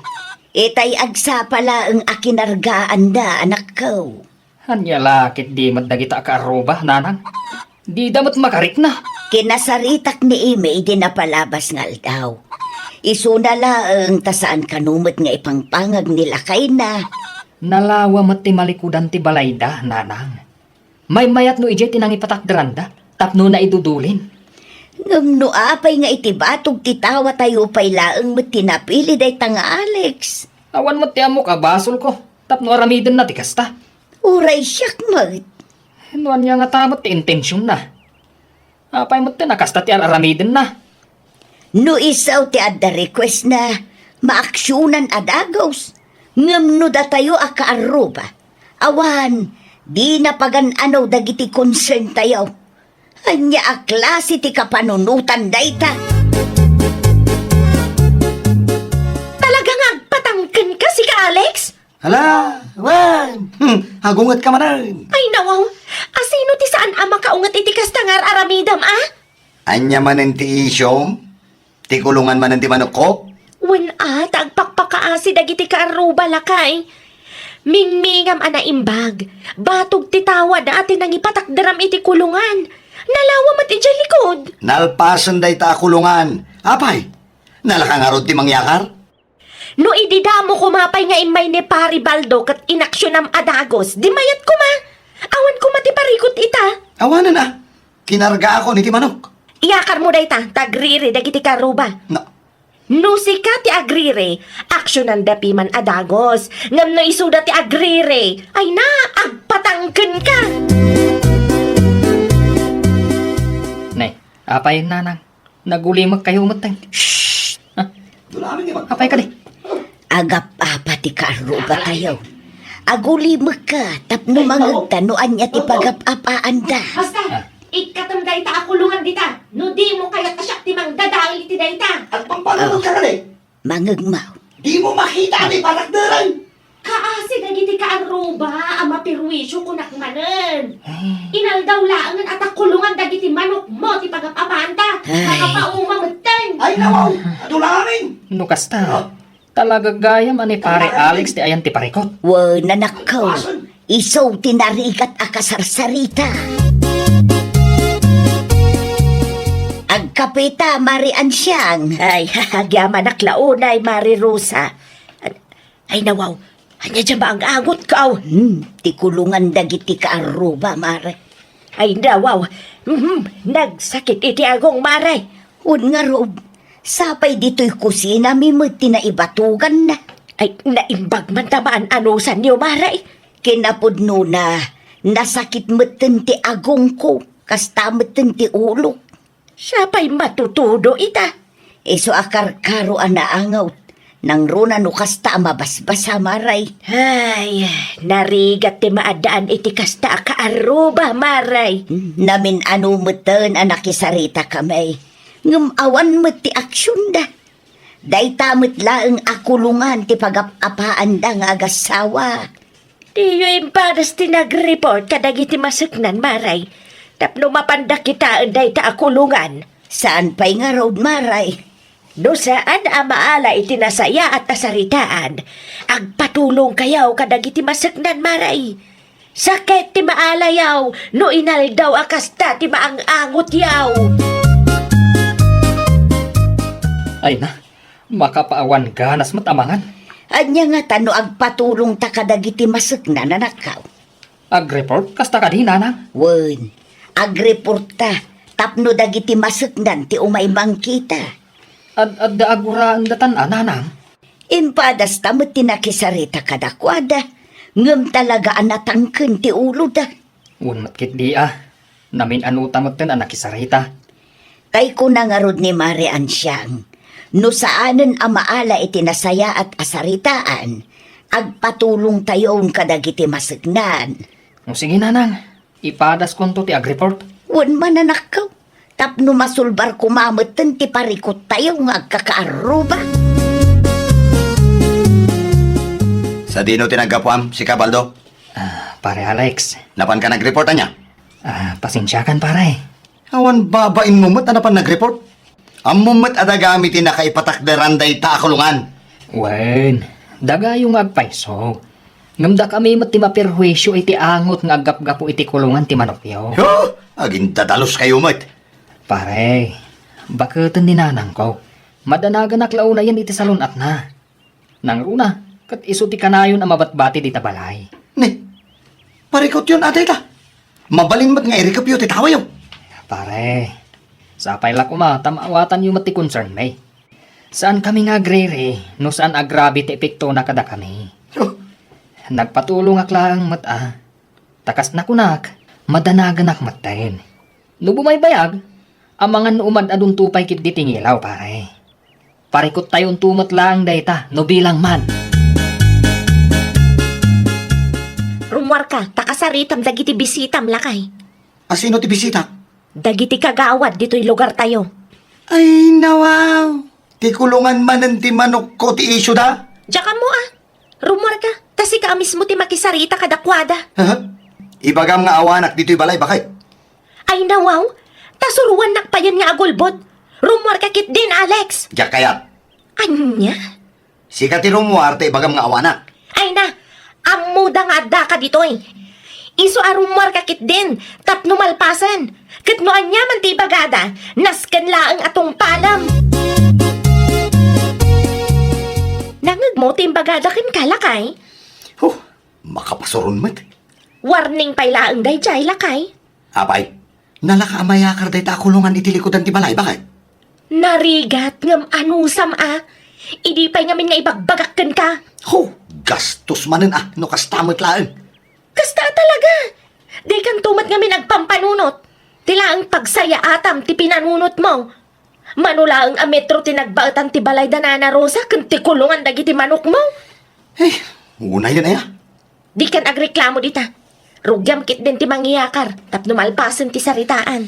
Itay agsa pala ang akinargaan da anak ko. Hanya lakit di madagita ka aruba, nanang. Di damat makarik na. Kinasaritak ni Ime di napalabas ngal daw. Isuna laang tasaan kanumot nga ipangpangag nila kay na. Nalawa mat ti malikudan ti balayda, nanang. May mayat no ijay tinang ipatakdraanda, tapno na idudulin. Ngam no apay nga itibatog titawa tayo pay laang mat tinapili day tanga Alex. Awan mat ti amok abasol ko, tapno aramidan na ti kasta. Uray siyak mat. Hinuan niya nga tamat ti intensyon na. Apay mat ti nakasta ti aramidan na. No isaw ti adda request na maaksyonan adagos. Ngam no da tayo akaaruba. Awan, di na pagan-anaw dagiti concern tayo. Anya a klase ti kapanunutan dayta. Talagang agpatangkan ka si ka Alex? Hala, wan. Hagungat ka manan. Ay nawaw, asino ti saan ama kaungat iti kastangar aramidam ah? Anya manan ti isyong? Ti kulungan manan ti manok ko? Wen tagpakpakaasi dagiti kaaruba lakay. Mingmingam ana imbag. Batog ti tawa dati nang ipatakdaram iti kulungan. Nalawa mat iti likod. Nalpasan day ta kulungan. Apay, nalakangarod ti mangyakar? No ididamo kumapay nga imay ni Pari Baldo kat inaksyonam adagos. Di mayat ko ma. Awan ko mati parikot ita. Awanan na. Kinarga ako ni ti manok. Iyakar mo day ta. Tagriri dagiti karuba. No. No sika ti agrire, aksyonan dapi man adagos. Ngam no isuda ti agrire, ay na, agpatangken ka. Nay, apay nanang. Nagulimag kayo matang. Dulamin nga Apay ka di. Agap-apa ti karuba tayo. Aguli ka, tapno mangagtanoan niya ti pagap-apaan da. Basta, ikatam dayta akulungan dita. No di mo kaya kasyak ti mang dadangil iti dayta. At pampalunod ka rin. Mangagmaw. Di mo makita ni parakdaran. Kaasi dagiti kaaruba, ama pirwisyo kunakmanen. Inaldaw laangan at akulungan dagiti manok mo ti pagapapanta. Nakapaumamatan. Ay, nawaw. Dulamin. No kasta. Talaga gaya man ni pare Alex ti ayan ti parikot. Wow, nanakaw. Isaw tinarigat akasarsarita. Agkapita, Mari Ansyang. Ay, hahagyaman naklaunay, Mari Rosa. Ay, nawaw. Anya dyan ba ang agot ka? Ti kulungan dagiti kaaruba, Mare. Ay, nawaw. Nagsakit iti agong Mare. Un nga Rob, sapay dito'y kusina, mimot tinaibatugan na. Ay, naimbag man tamaan anusan niyo, Mare. Kinapudno na, nasakit meten ti agong ko, kasta meten ti ulo. Siya pa'y matutudo ita. Iso akar-karo ang naangaw. Nang runa no kasta mabasbasa maray. Ay, narigat ti maadaan iti kasta kaaruba, maray. Namin anumutan ang nakisarita kamay. Ngam awan mo ti aksyon da. Dayta mo't laeng akulungan ti pagapapaan da nga agasawa. Diyo impadas ti nag-report kadag iti masaknan, maray. Tapno mapanda kita anday ta akulungan. Saan pa'y nga road maray? No saan amaala iti nasaya at tasaritaan, agpatulong kayaw kadag iti masaknan, maray. Sakit ti maalayaw, no inaldaw akasta ti maangangot yaw. Ay na, makapaawan ganas matamangan. Anya nga tano agpatulong ta kadag iti masakna na nakaw. Ag-report kasta ka di, nanang. Wen, agreporta, tapno dagiti masaknan ti umay mangkita. Ad aguraan datan, nanang. Impadas tamot tinakisarita kadakwada. Ngem talaga anatangken ti ulo da. Unmat kit di namin anutamot ten anak kisarita. Kay ko nangarod ni Mari Ansyang. No saanen amaala iti nasaya at asaritaan. Agpatulong tayon kadagiti masagnan. O sige, nanang, ipadas konto ti ag-report. Wan mananakaw. Tapno masulbar kumamatan ti parikot tayo nga agkakaaruba. Sa dino tinaggapuam, si Cabaldo. Pare Alex, Napan ka nag-reporta niya? pasensyakan pare. Awan babain mo mat, napan nag-report? Ang mumat adagamitin na kaipatakderan day takulungan. Wen, daga yung agpaiso. Ngamda kami mat ti maperhuisyo iti angot nga agap-gapo iti kulungan ti manokyo. Yo, aging dadalos kayo mat. Pare, bakit ni nanang ko? Madanagan aklaw na yan iti salunat na. Nang runa, kat iso ti kanayon ang mabatbati di tabalay. Ne, parikot yun atay ta. Mabalin mat nga irikapyo ti tawa yun. Pare, sapay la kuma, tamawatan yung mati concern may. Saan kami nga agrere, no saan agrabe ti epekto na kada kami. Oh, Nagpatulong aklang mata. Takas na kunak, madanagan ak matayin. No bumaybayag, ang mga nuumad adun tupay kit ditingilaw, pare. Parikot tayon tumat lang dayta, no bilang man. Rumwar ka, takasaritam dagiti bisitam lakay. asino ti bisita? Dagiti kagawad dito'y lugar tayo. Ay, nawaw. Ti kulungan manan ti manok ko ti isyo da. Diyan mo Rumwar ka, tasi ka mismo ti makisarita kadakwada. Ha? Ibagam nga awanak dito'y balay, bakit? Ay nawaw, tasuruan nakpayan nga agulbod. Rumwar ka kit din, Alex. Diyak kayat. Anya? Sika ti rumuarte, ibagam nga awanak. Ay na, amuda nga adda ka dito eh. Iso arumwar ka kit din, tapno malpasan. Katno anya man ti bagada, naskan laang atong palam. Nangag mo ti bagada kin kalakay. Huh, makapasurun mat. Warning pay laang day jay lakay. Apay, nalakamayakar day ta kulungan itilikodan ti balay, bakit? Narigat ngam anusam Idi pay ngamin nga ibagbagakken ka. Huh, gastos manen no kastamot laan. Kasta talaga. Di kang tumat ngamin nagpampanunot. Tila ang pagsaya atam ti pinanunot mo. Manula ang ametro ti nagbaatan ti balay da Nana Rosa kung ti kulungan dagi ti manok mo. Eh, una yun ay Di kan agreklamo dita. Rugyam kit din ti mangyakar tapno malpasan ti saritaan.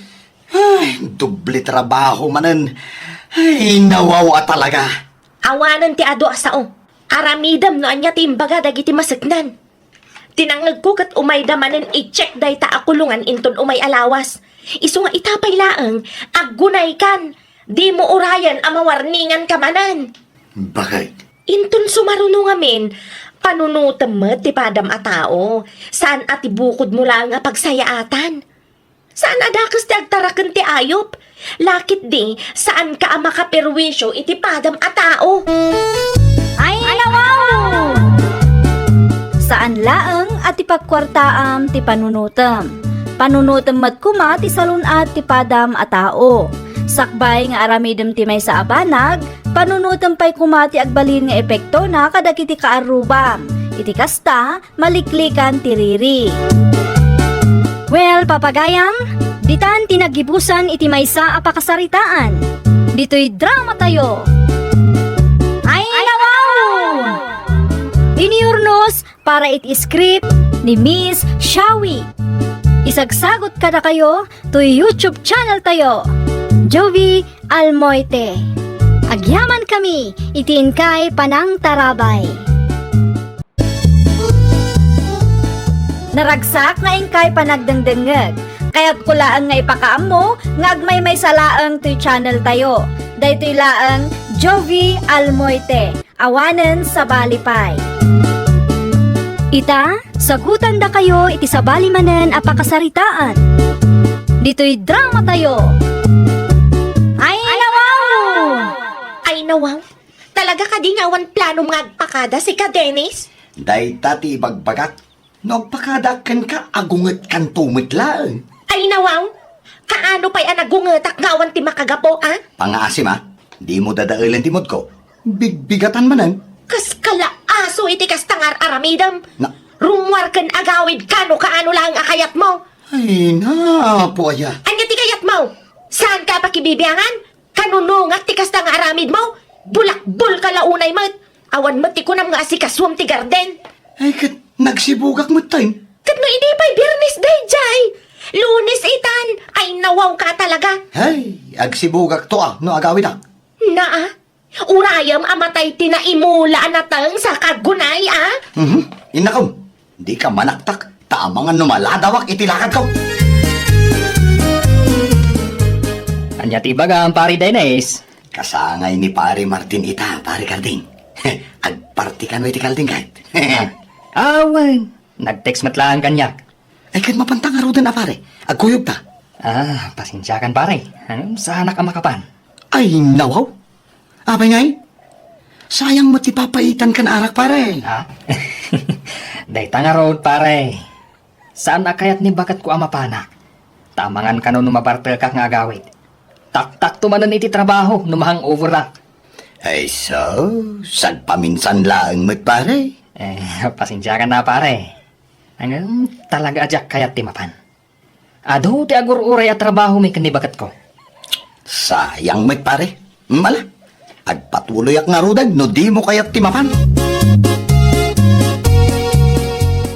Ay, doble trabaho manen. Ay, nawawa talaga. Awanan ti ado asao. Aramidam no anya ti imbaga dagi ti masaknan. Tinangag ko kat umay damanen i-check day ta akulungan inton umay alawas. Isu nga itapay laang, aggunay kan. Di mo urayan amawarningan ka manan. Bakit? Inton sumaruno ngamin, panunutam mo ti padam a tao. Saan ati bukod mo lang nga pagsayaatan? Saan adakas ti agtarakan ti ayop? Lakit di, saan ka ang makaperwisyo iti padam a tao? Ay, nawaw! Saan laeng at ipagkwartaam ti panunutem. Panunutem mat kuma ti salunat ti padam a tao. Sakbay nga aramidem ti may sa abanag, panunutem pay kuma ti agbalin nga epekto na kadagiti kaarubam. Iti kasta, maliklikan ti riri. Well, papagayam, ditan tinagibusan iti maysa a pakasaritaan. Dito'y drama tayo. Ay nawaw! Iniurnos para it-script ni Miss Shawi. Isagsagot ka na kayo to YouTube channel tayo. Jovi Almoite. Agyaman kami, itiin kay Panang Tarabay. Naragsak nga ingkay panagdengdengeg. Kaya't kulaan nga ipakaam mo, nga agmay may salaang to'y channel tayo. Daytoy laang Jovi Almoite. Awanen sa Balipay. Ita, sagutan da kayo iti sa balimanen a pakasaritaan. Dito'y drama tayo. Ay nawaw! Ay nawaw, talaga ka di nga wan plano mga agpakada si ka Dennis? Day tati bagbagat. Nagpakadakan ka agunget kan tumit lang. Ay nawaw, kaano pa'y anagungetak nga wan ti makagapo, ah? Pangaasim ha, di mo dadailan timod ko. Bigbigatan manan. Kas kala aso iti kas tangar aramidam. Na, Rumwar kan agawid kano kaano lang akayat mo. ay na po aya. Anya ti kayat mo? Saan ka pakibibiyangan? Kanunungat ti kas tangar aramid mo? Bulakbol ka launay mo. Awan mo ti kunam nga asikaswam ti garden. Ay kat nagsibugak mo tayo. Kat no hindi pa'y birnis day jay. Lunes itan. Ay nawaw ka talaga. Ay, agsibugak to no agawid ah. Naa, urayam amatay tinaimula natang sa kagunay, ah? Inakaw, di ka manaktak. Tama nga numaladawak itilakad ko. Anya ti baga ang pari Dennis. Kasangay ni pare Martin ita, pare Kalding. Agpartikan mo iti Kalding kahit. Awan, nag-text matlaan kanyak. Ay kahit mapantang arudan na pare. Agkuyog ta. Pasensya kan pare. Sana ka makapan. Ay, nawaw. Abay ngay. Sayang mo ti papaitan ka na arak pare. Dayta nga road pare. Saan akayat ni bakat ko amapanak? Tamangan ka no numabartel ka nga agawid. Tak-tak tumanan iti trabaho, numahang overlock. Ay so, sagpaminsan lang mo't pare. Pasensya ka na pare. Talaga ajak kayat timapan. Ado ti agur-uray at trabaho may kanibakat ko. Sayang mo't pare. Mala, agpatuloy ak nga rudag no di mo kayat timapan.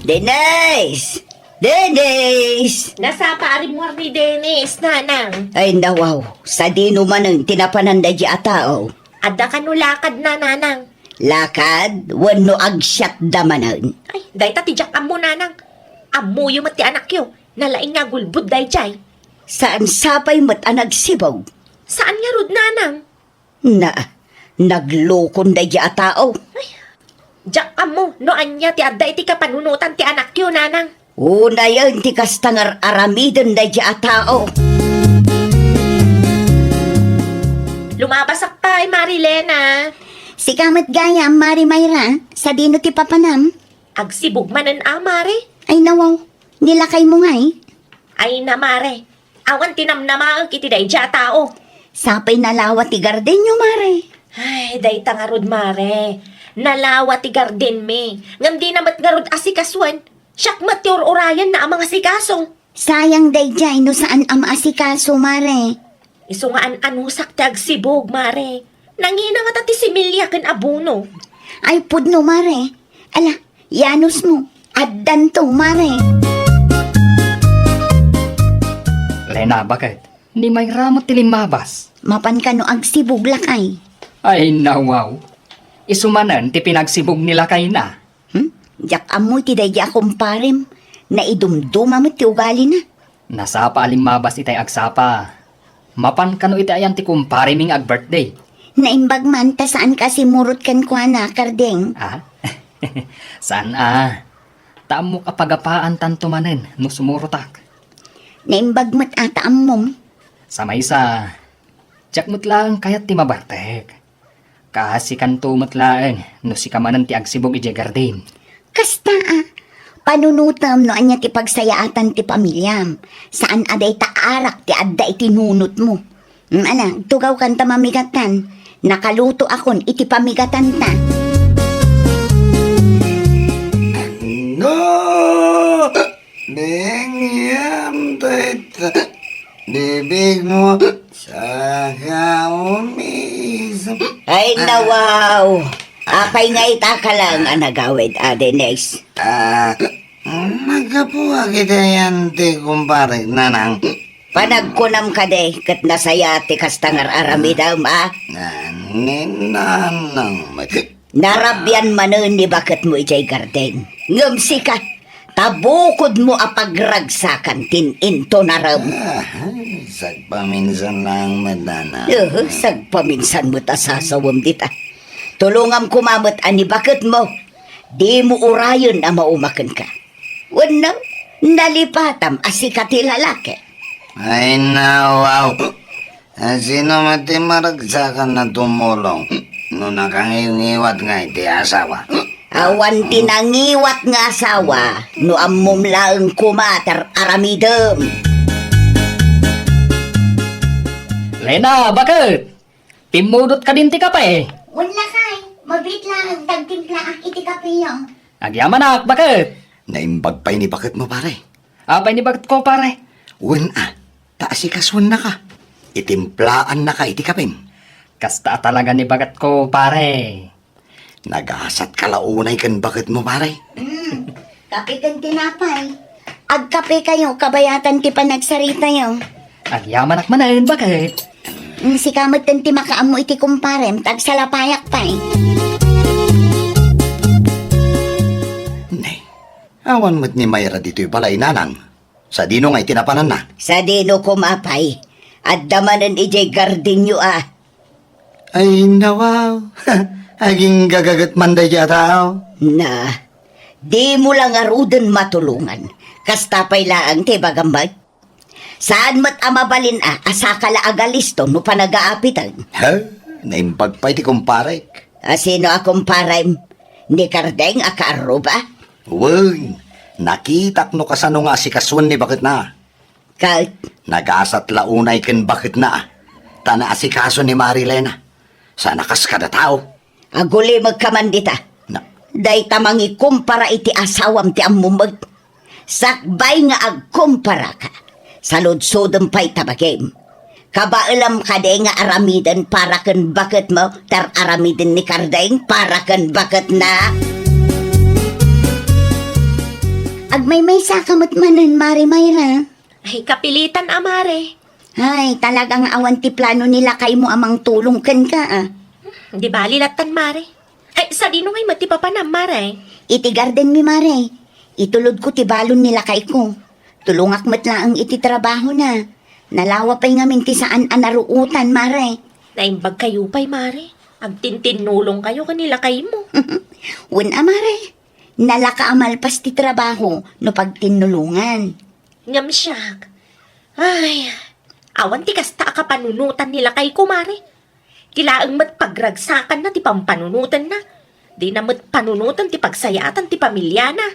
Dennis! Dennis! Nasa paarim mo ni Dennis, nanang. Ay nawaw, sa dino man ang tinapanan da di atao. Ada ka no lakad na, nanang. Lakad, wano agsyat damanan. Ay, day ta tijak amo, nanang. Amo yung mati anak yo. Nalaing nga gulbud day jay. Saan sapay mat anag sibaw? Saan nga rod, nanang? Na, naglokon da di atao. Jak amo, no anya ti adda iti kapanunutan ti anak yo, nanang. Una yan, ti kastangar aramidon da di atao. Lumabasak pa, Marilena. Si kamat gaya, Mari Mayra, sa dino ti papanam. Agsibog manan Mare. Ay nawaw, nilakay mo nga eh. Ay na, Mare. Awan tinamnamaag iti day dya tao. Sapay nalawa ti garden nyo, Mare. Ay, day tangarod, Mare. Nalawa ti garden me. Ngam di namat ngarod asikaswan. Siyak matior orayan na ang mga sikaso. Sayang day jay no saan ang maasikaso, Mare. Iso nga anusak ti agsibog, Mare. Nangina nga tati similya ken abuno. Ay pudno, Mare. Ala, yanos mo. Addan to, Mare. Lena, bakit? Ni may ramot tilimabas. Mapan ka no agsibog lakay. Ay nawaw. Isumanan ti pinagsibog nila kay na. Jak amoy ti day akong parem. Naidumduma mo ti ugali na. Nasapa alimabas itay agsapa. Mapan kano iti ayan ti kumpare ming ag-birthday. Naimbag man ta saan kasi murot kan kwa na, Kardeng. Saan Taam mo kapagapaan tanto manen no sumurutak. Naimbag mat ata amom. Sa maysa, tsak mo't lang kayat ti mabartek. Kasi kanto mo't lang no si kamanan ti agsibog iti garden. Kasta panunutam no anya ti pagsayaatan ti pamilyam. Saan aday taarak ti adda iti nunot mo. Tugaw kan ta mamigatan. Nakaluto akon iti pamigatan ta. No! Bengyam tayta. Bibig mo sa kaumi. Ay, nawaw. Apay nga itaka lang ang nagawid, Adenes. Magapuwa kita yan, ti kumpare, nanang. Panagkunam ka de, kat nasaya ti kastangar aramidam, Nanang, Narabyan manon ni bakit mo ijay garden. Ngamsi ka, tabukod mo apagragsakan tininto naram. Sagpaminsan lang, madana. Sagpaminsan mo ta sasawam dita. Tulungam kumamot ani bakit mo. Di mo urayon na maumakan ka. Wano, nalipatam asikati lalaki. Ay, nawaw. Sino matimaragsakan na tumulong? No nakangiwat nga iti asawa. Awan tinangiwat nga asawa, no ammom laeng kumater aramidem. Lena, bakit? Timudot ka din ti kape. Wala kay, mabit lang tagtimpla iti kapiyong. Agyaman ak, bakit? Naimbag pa'y ni bakit mo, pare? Apay ni bakit ko, pare? Wen taasikas na ka. Itimplaan na ka iti kapeng. Kasta talaga ni bagat ko, pare. Nagasat kalaunay kan bakit mo, pare? Kape kang tinapay. Agkape kayo, kabayatan ti panagsarita yo. Agyaman ak manan, bakit? Si kamot ti makaamo iti kumparem, tagsalapayak pa eh. Nay, awan mo't ni Mayra dito'y balay nanang. Sa dino nga'y tinapanan na. Sa dino kumapay, at damanan ijay gardinyo Ay, nawaw. Aging gagagat manday tao. Na, di mo lang arudan matulungan. Kastapay laang ti bagambag. Saan mat amabalin asakala agalisto no panagaapitan. Ha? Naimbag pa'y ti kumparek. Sino akong paraym? Ni Kardeng akaaro ba? Uy, nakitak no kasano nga si kaswan ni bakit na. Kahit Nagasat launay ken bakit na. Tana asikaso ni Marilena. Sa nakas kada tao. aguli magkamandita. Na, Day tamangi kumpara iti asawam ti ammumag. Sakbay nga agkumpara ka. Saludsodem pa'y tabagim. Kabailam ka de nga aramidan para kan bakit mo. Tar aramidan ni Kardeng para kan bakit na. Agmay-may sakamot manan, Mari Mayra. Ay, kapilitan, amare. Ay, talagang awan ti plano nila kay mo amang tulong kan ka Di bali latan, mare. Ay, sa dino ngay matipapanam, mare. Iti garden mi Mare. Itulod ko ti balon nila kay ko. Tulungak mat lang iti trabaho na. Nalawa pa'y ngamin ti saan anaruutan, Mare. Naimbag kayo pa'y, mare. Agtintinulong kayo kanila kay mo. Wen Mare. Nalaka amalpas ti trabaho no pagtinulungan. Ngam siyak. Ay, awan ti kasta ka panunutan nila kay kumare. Kilaang mat pagragsakan na ti pampanunutan na. Di na mat panunutan ti pagsayatan ti pamilya na.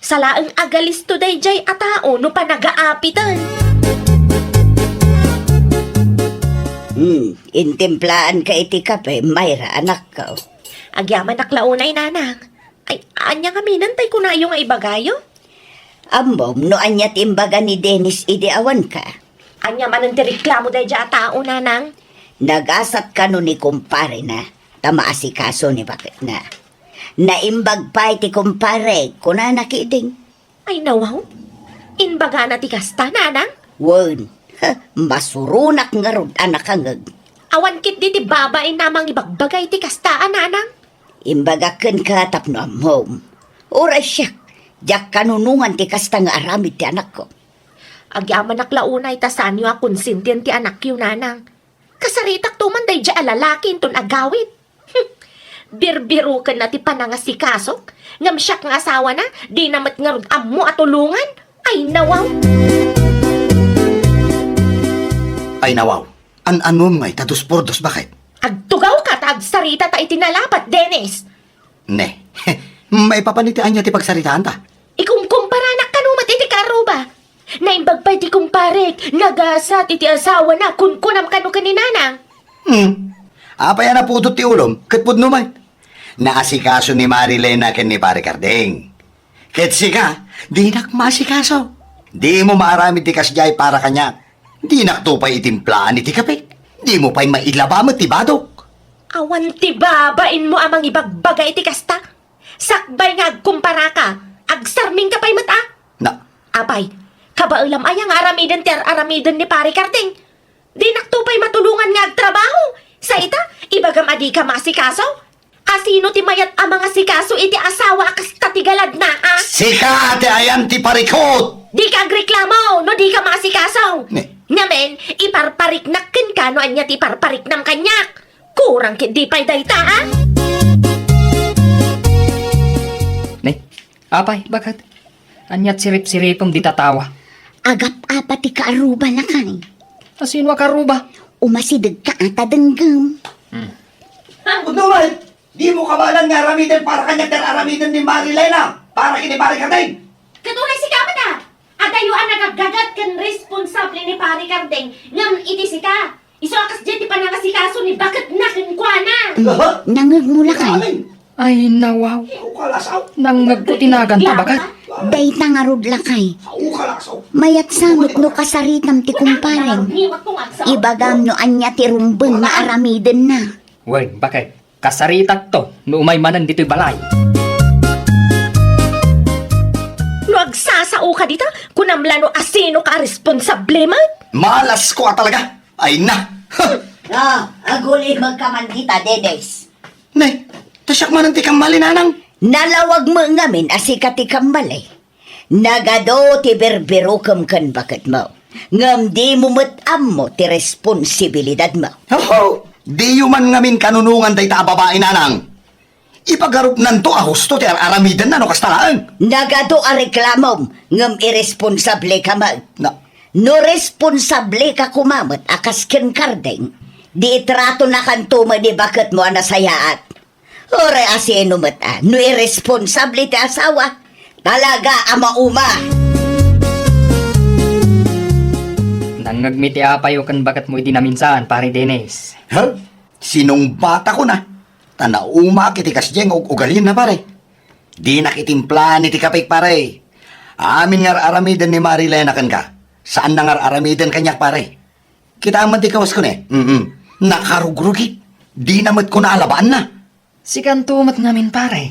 Salaang agalisto day jay atao no panagaapitan. Intimplaan ka iti kape, Mayra, anak ko. Agyaman naklaunay nanang. Ay, anya kami nantay ko na yung ibagayo. Ambom, no anya timbaga ni Dennis ideawan ka. Anya man ang reklamo day jay atao nanang. Nagasat ka no ni kumpare na. Tamaasikaso ni bakit na. Naimbag pa iti kumpare, kuna nakiding. Ay nawaw. Inbaga na ti kasta nanang. Wen, masurunak nga rod anak hangag. Awan kit di ti babae namang ibagbagay ti kastaan nanang. Imbagakan ka tapno am home. Oras siya, jak kanunungan ti kasta nga aramid ti anak ko. Agyaman naklaunay ta sanyo a konsintiyan ti anak yun nanang. Kasaritak tuman day dya alalakin ton agawit. Birbiro ka na ti panangasikasok. Ngam siyak nga asawa na, di namat nga rod ammo at tulungan. Ay nawaw. ay nawaw. An-anom nga'y tados por dos bakit? Agtugaw ka ta agsarita ta itinalapat, Dennis. Ne, may papanitian niya ti pagsaritaan ta. Ikumkumpara na kanumat iti karuba. Naimbag pa iti kumparek, nagasat iti asawa na kunkunam kanu kaninanang. Apay na putot ti ulom, katpud numay. Naasikaso ni Marilena ken ni Pare Cardeng. Ket sika, di nakmasikaso. Di mo maarami ti kasjay para kanya. Di naktupay itimplaan iti kapit. Di mo pa'y mailabamot ti badok. Awan ti babain mo amang ibagbagay iti kasta. Sakbay nga agkumpara ka. Agsarming ka pa'y mata. Na, Apay, kabaulam ayang aramidan ti aramidan ni Pare Karding. Di naktupay matulungan nga agtrabaho. Sa ita, ibagam adi ka masikaso. Asino ti mayat ang mga sikaso iti asawa akas tatigalad na, ah? sika ate ayan ti parikot! Di ka agreklamo, no di ka masikaso. Ne. Ngamen, iparpariknakin ka no anya ti parpariknam kanyak. Kurang di pa'y dayta, ah? Ne, apay, bakit? Anyat sirip-siripong di tatawa. Agap apa ti kaaruba na kay. Asino akaruba? Umasidag ka ata denggem. Naman, di mo kabalan nga aramidan para kanya aramidan ni Marilena para kini Pare Karding. Katunay si kamat, ah! Adayuan nagagagat kan responsable ni Pare Karding. Ngam iti si ka. Iso akas dyan ti panangasikaso ni bakit nakin kwa na. Nangagmula kay. Ay, nawaw. Ukalasaw, Nangagkutinagan ta, bakit? Dayta nga rudla kay. ukalasaw. Mayat samot no kasaritam ti kumparing. Ibagam no anya ti rumbeng nga aramiden na. Wen, bakit? Kasaritak to, no umay manan dito'y balay. No agsasao ka dito, kunamla no asino ka responsable man. Malas ko talaga. Ay na. Aguli magkamandita, Dedes. Nay, tasyak man ang tikang malinanang. Nalawag mo ngamin asika ti kambalay. Nagado ti berberukam kan bakit mo. Ngam di mo matam mo ti responsibilidad mo. Oh, di yuman ngamin kanunungan tay ta babae nanang. Ipagarup nanto ahusto ti aramidan na no kastalaan. Nagado a reklamom ngam irresponsable ka mag. Na, No responsable ka kumamat akas ken Karding. Di itrato na kantuma di bakit mo anasayaat. Ore asino mata, no irresponsable ti asawa. Talaga ama uma. Nangagmiti apayo kan bakit mo idinaminsan, Pare Dennis. huh? Sinong bata ko na? Tanauma kiti kasjeng og ugalin na pare. Di nakitimpla ni ti kapik pare. Amin nga aramidan ni Marilena kan ka. Saan na nga aramidan kanyak pare? Kita aman ti kawas ko ne. Nakarugrugi. Di namat ko na alabaan na. Si kantumat ngamin, pare.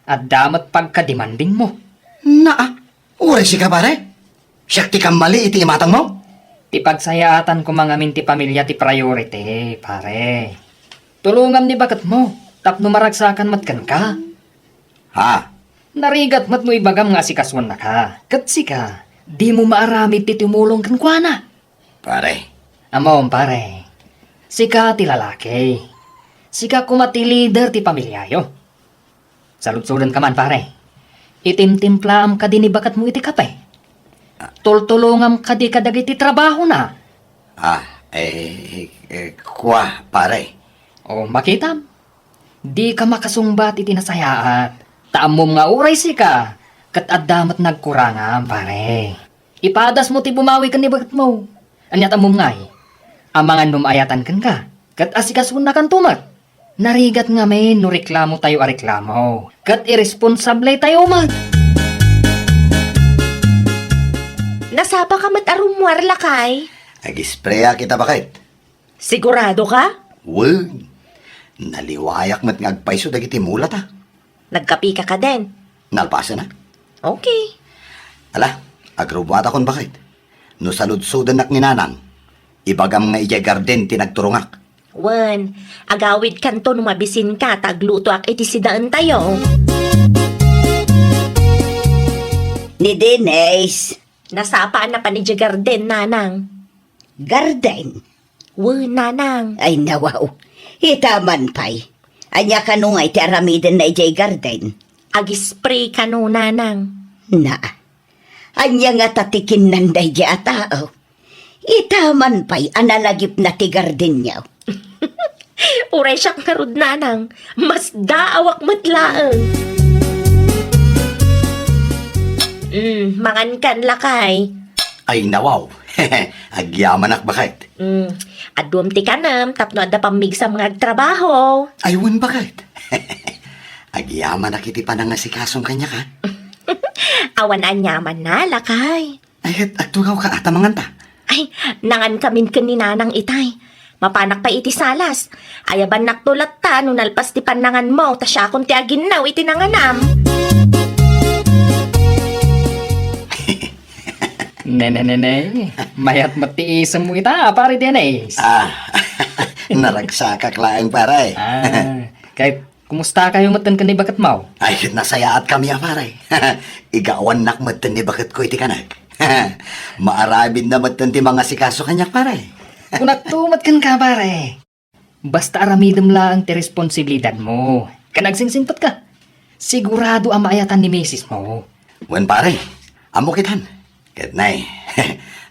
At damat pagkademanding mo. Naa, uri si ka pare? Siyak ti kang mali iti imatang mo? Ti pagsayaatan ko mangamin ti pamilya ti priority, pare. Tulungan ni bakit mo, tapno maragsakan matkan ka. Ha? Narigat mat mo ibagam nga si kaswan na ka. Katsi ka, di mo maaramid ti tumulong kan kwa na. Pare, Amom, pare. Sika ti lalaki. Sika kumati leader ti pamilyayo. Salud-sudan ka man, pare. Itimtimplaam ka din ni bakat mo iti kapay. Tultulungam ka di kadag iti trabaho na. kwa pare. O makitam. Di ka makasungbat iti nasayaat. Taamom nga uray sika. Kat addamat nagkurangam, pare. Ipadas mo ti bumawi ka ni bakat mo. Anyat amom ngay. Amangan numayatan kan ka. Kat asikasun na kan tumat. Narigat nga may no reklamo tayo a reklamo. Kat irresponsable tayo man. Nasapa ka mat arumwar lakay. Agispreya kita bakit? Sigurado ka? Wag. Naliwayak mat ngagpaiso dagiti mulat ha. Nagkapi ka din. Nalpasa na. Okay. Ala, agrubata kon bakit? No saludsudan nak ni nanang. Ibagam nga ijay garden tinagturungak. Wan, agawid kanto nung mabisin ka, tagluto ak iti sidaan tayo. Ni Dennis. Nasapaan na pa ni Garden, nanang. Garden. Wan, nanang. Ay nawaw. Itaman pay. Anya ka nung ay ti aramiden na ijay garden. Agispray ka no, nanang. Na. Anya nga tatikin nanday di atao. Itaman pay analagip na ti garden niyaw. Uray siya karud, nanang. Mas daawak matlaang. Mangan kan lakay. Ay nawaw. Agyaman ak bakit? Adum ti kanam, tapno adda pamig sa mga trabaho. Ayun bakit? Agyaman ak iti panangasikasong kanya ka. Awan anyaman na, lakay. Ay, agtugaw ka atamangan ta. Ay, nangan kamin kaninanang itay. Mapanak pa iti salas. Ayaban naktulat ta, no nalpas ti panangan mo, ta siya kung ti aginaw iti nanganam. Nene, mayat matiisang mo ita, pare Dennis. Naragsa ka klaang pare. Kahit kumusta kayo matan ka ni bakat mau? Ay, nasayaat kami pare. Igawan nak matan ni bakit ko iti kanak. Maarabid na matan ti mga sikaso kanyak pare. Kunak tumat kan ka pare. Basta aramidem lang ti responsibilidad mo. Kanagsingsimpat ka. Sigurado ang maayatan ni misis mo. Wen pare, amo kitan. Ket nay,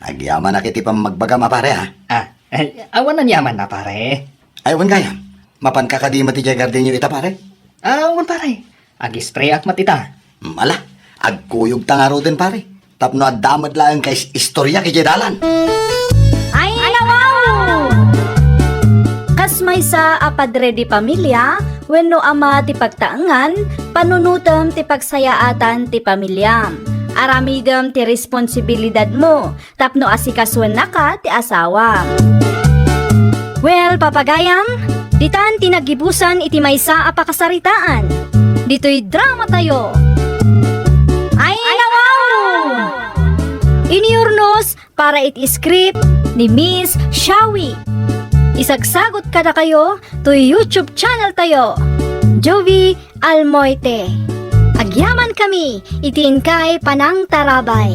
agyaman na kiti pang magbagama pare ha. Awan na yaman na pare. Ay, wen gayam. Mapan kakadima ti jagardin ita pare. Awan pare. Agi-spray at matita. Mala, agkuyog tangaro din pare. Tapno at damad lang kay istorya kay Jedalan. Ay, wow! Kasmay sa apadre di pamilya, wenno ama ti pagtaangan, panunutem ti pagsayaatan ti pamilyam. Aramidem ti responsibilidad mo, tapno asikasuan na ka ti asawa. Well, papagayam, ditan tinagibusan iti maysa a pakasaritaan. Dito'y drama tayo. Ay, wow! Iniurnos para iti script ni Miss Shawi. Isagsagot kada kayo to YouTube channel tayo, Jovi Almoite. Agyaman kami, itiin kay Panang Tarabay.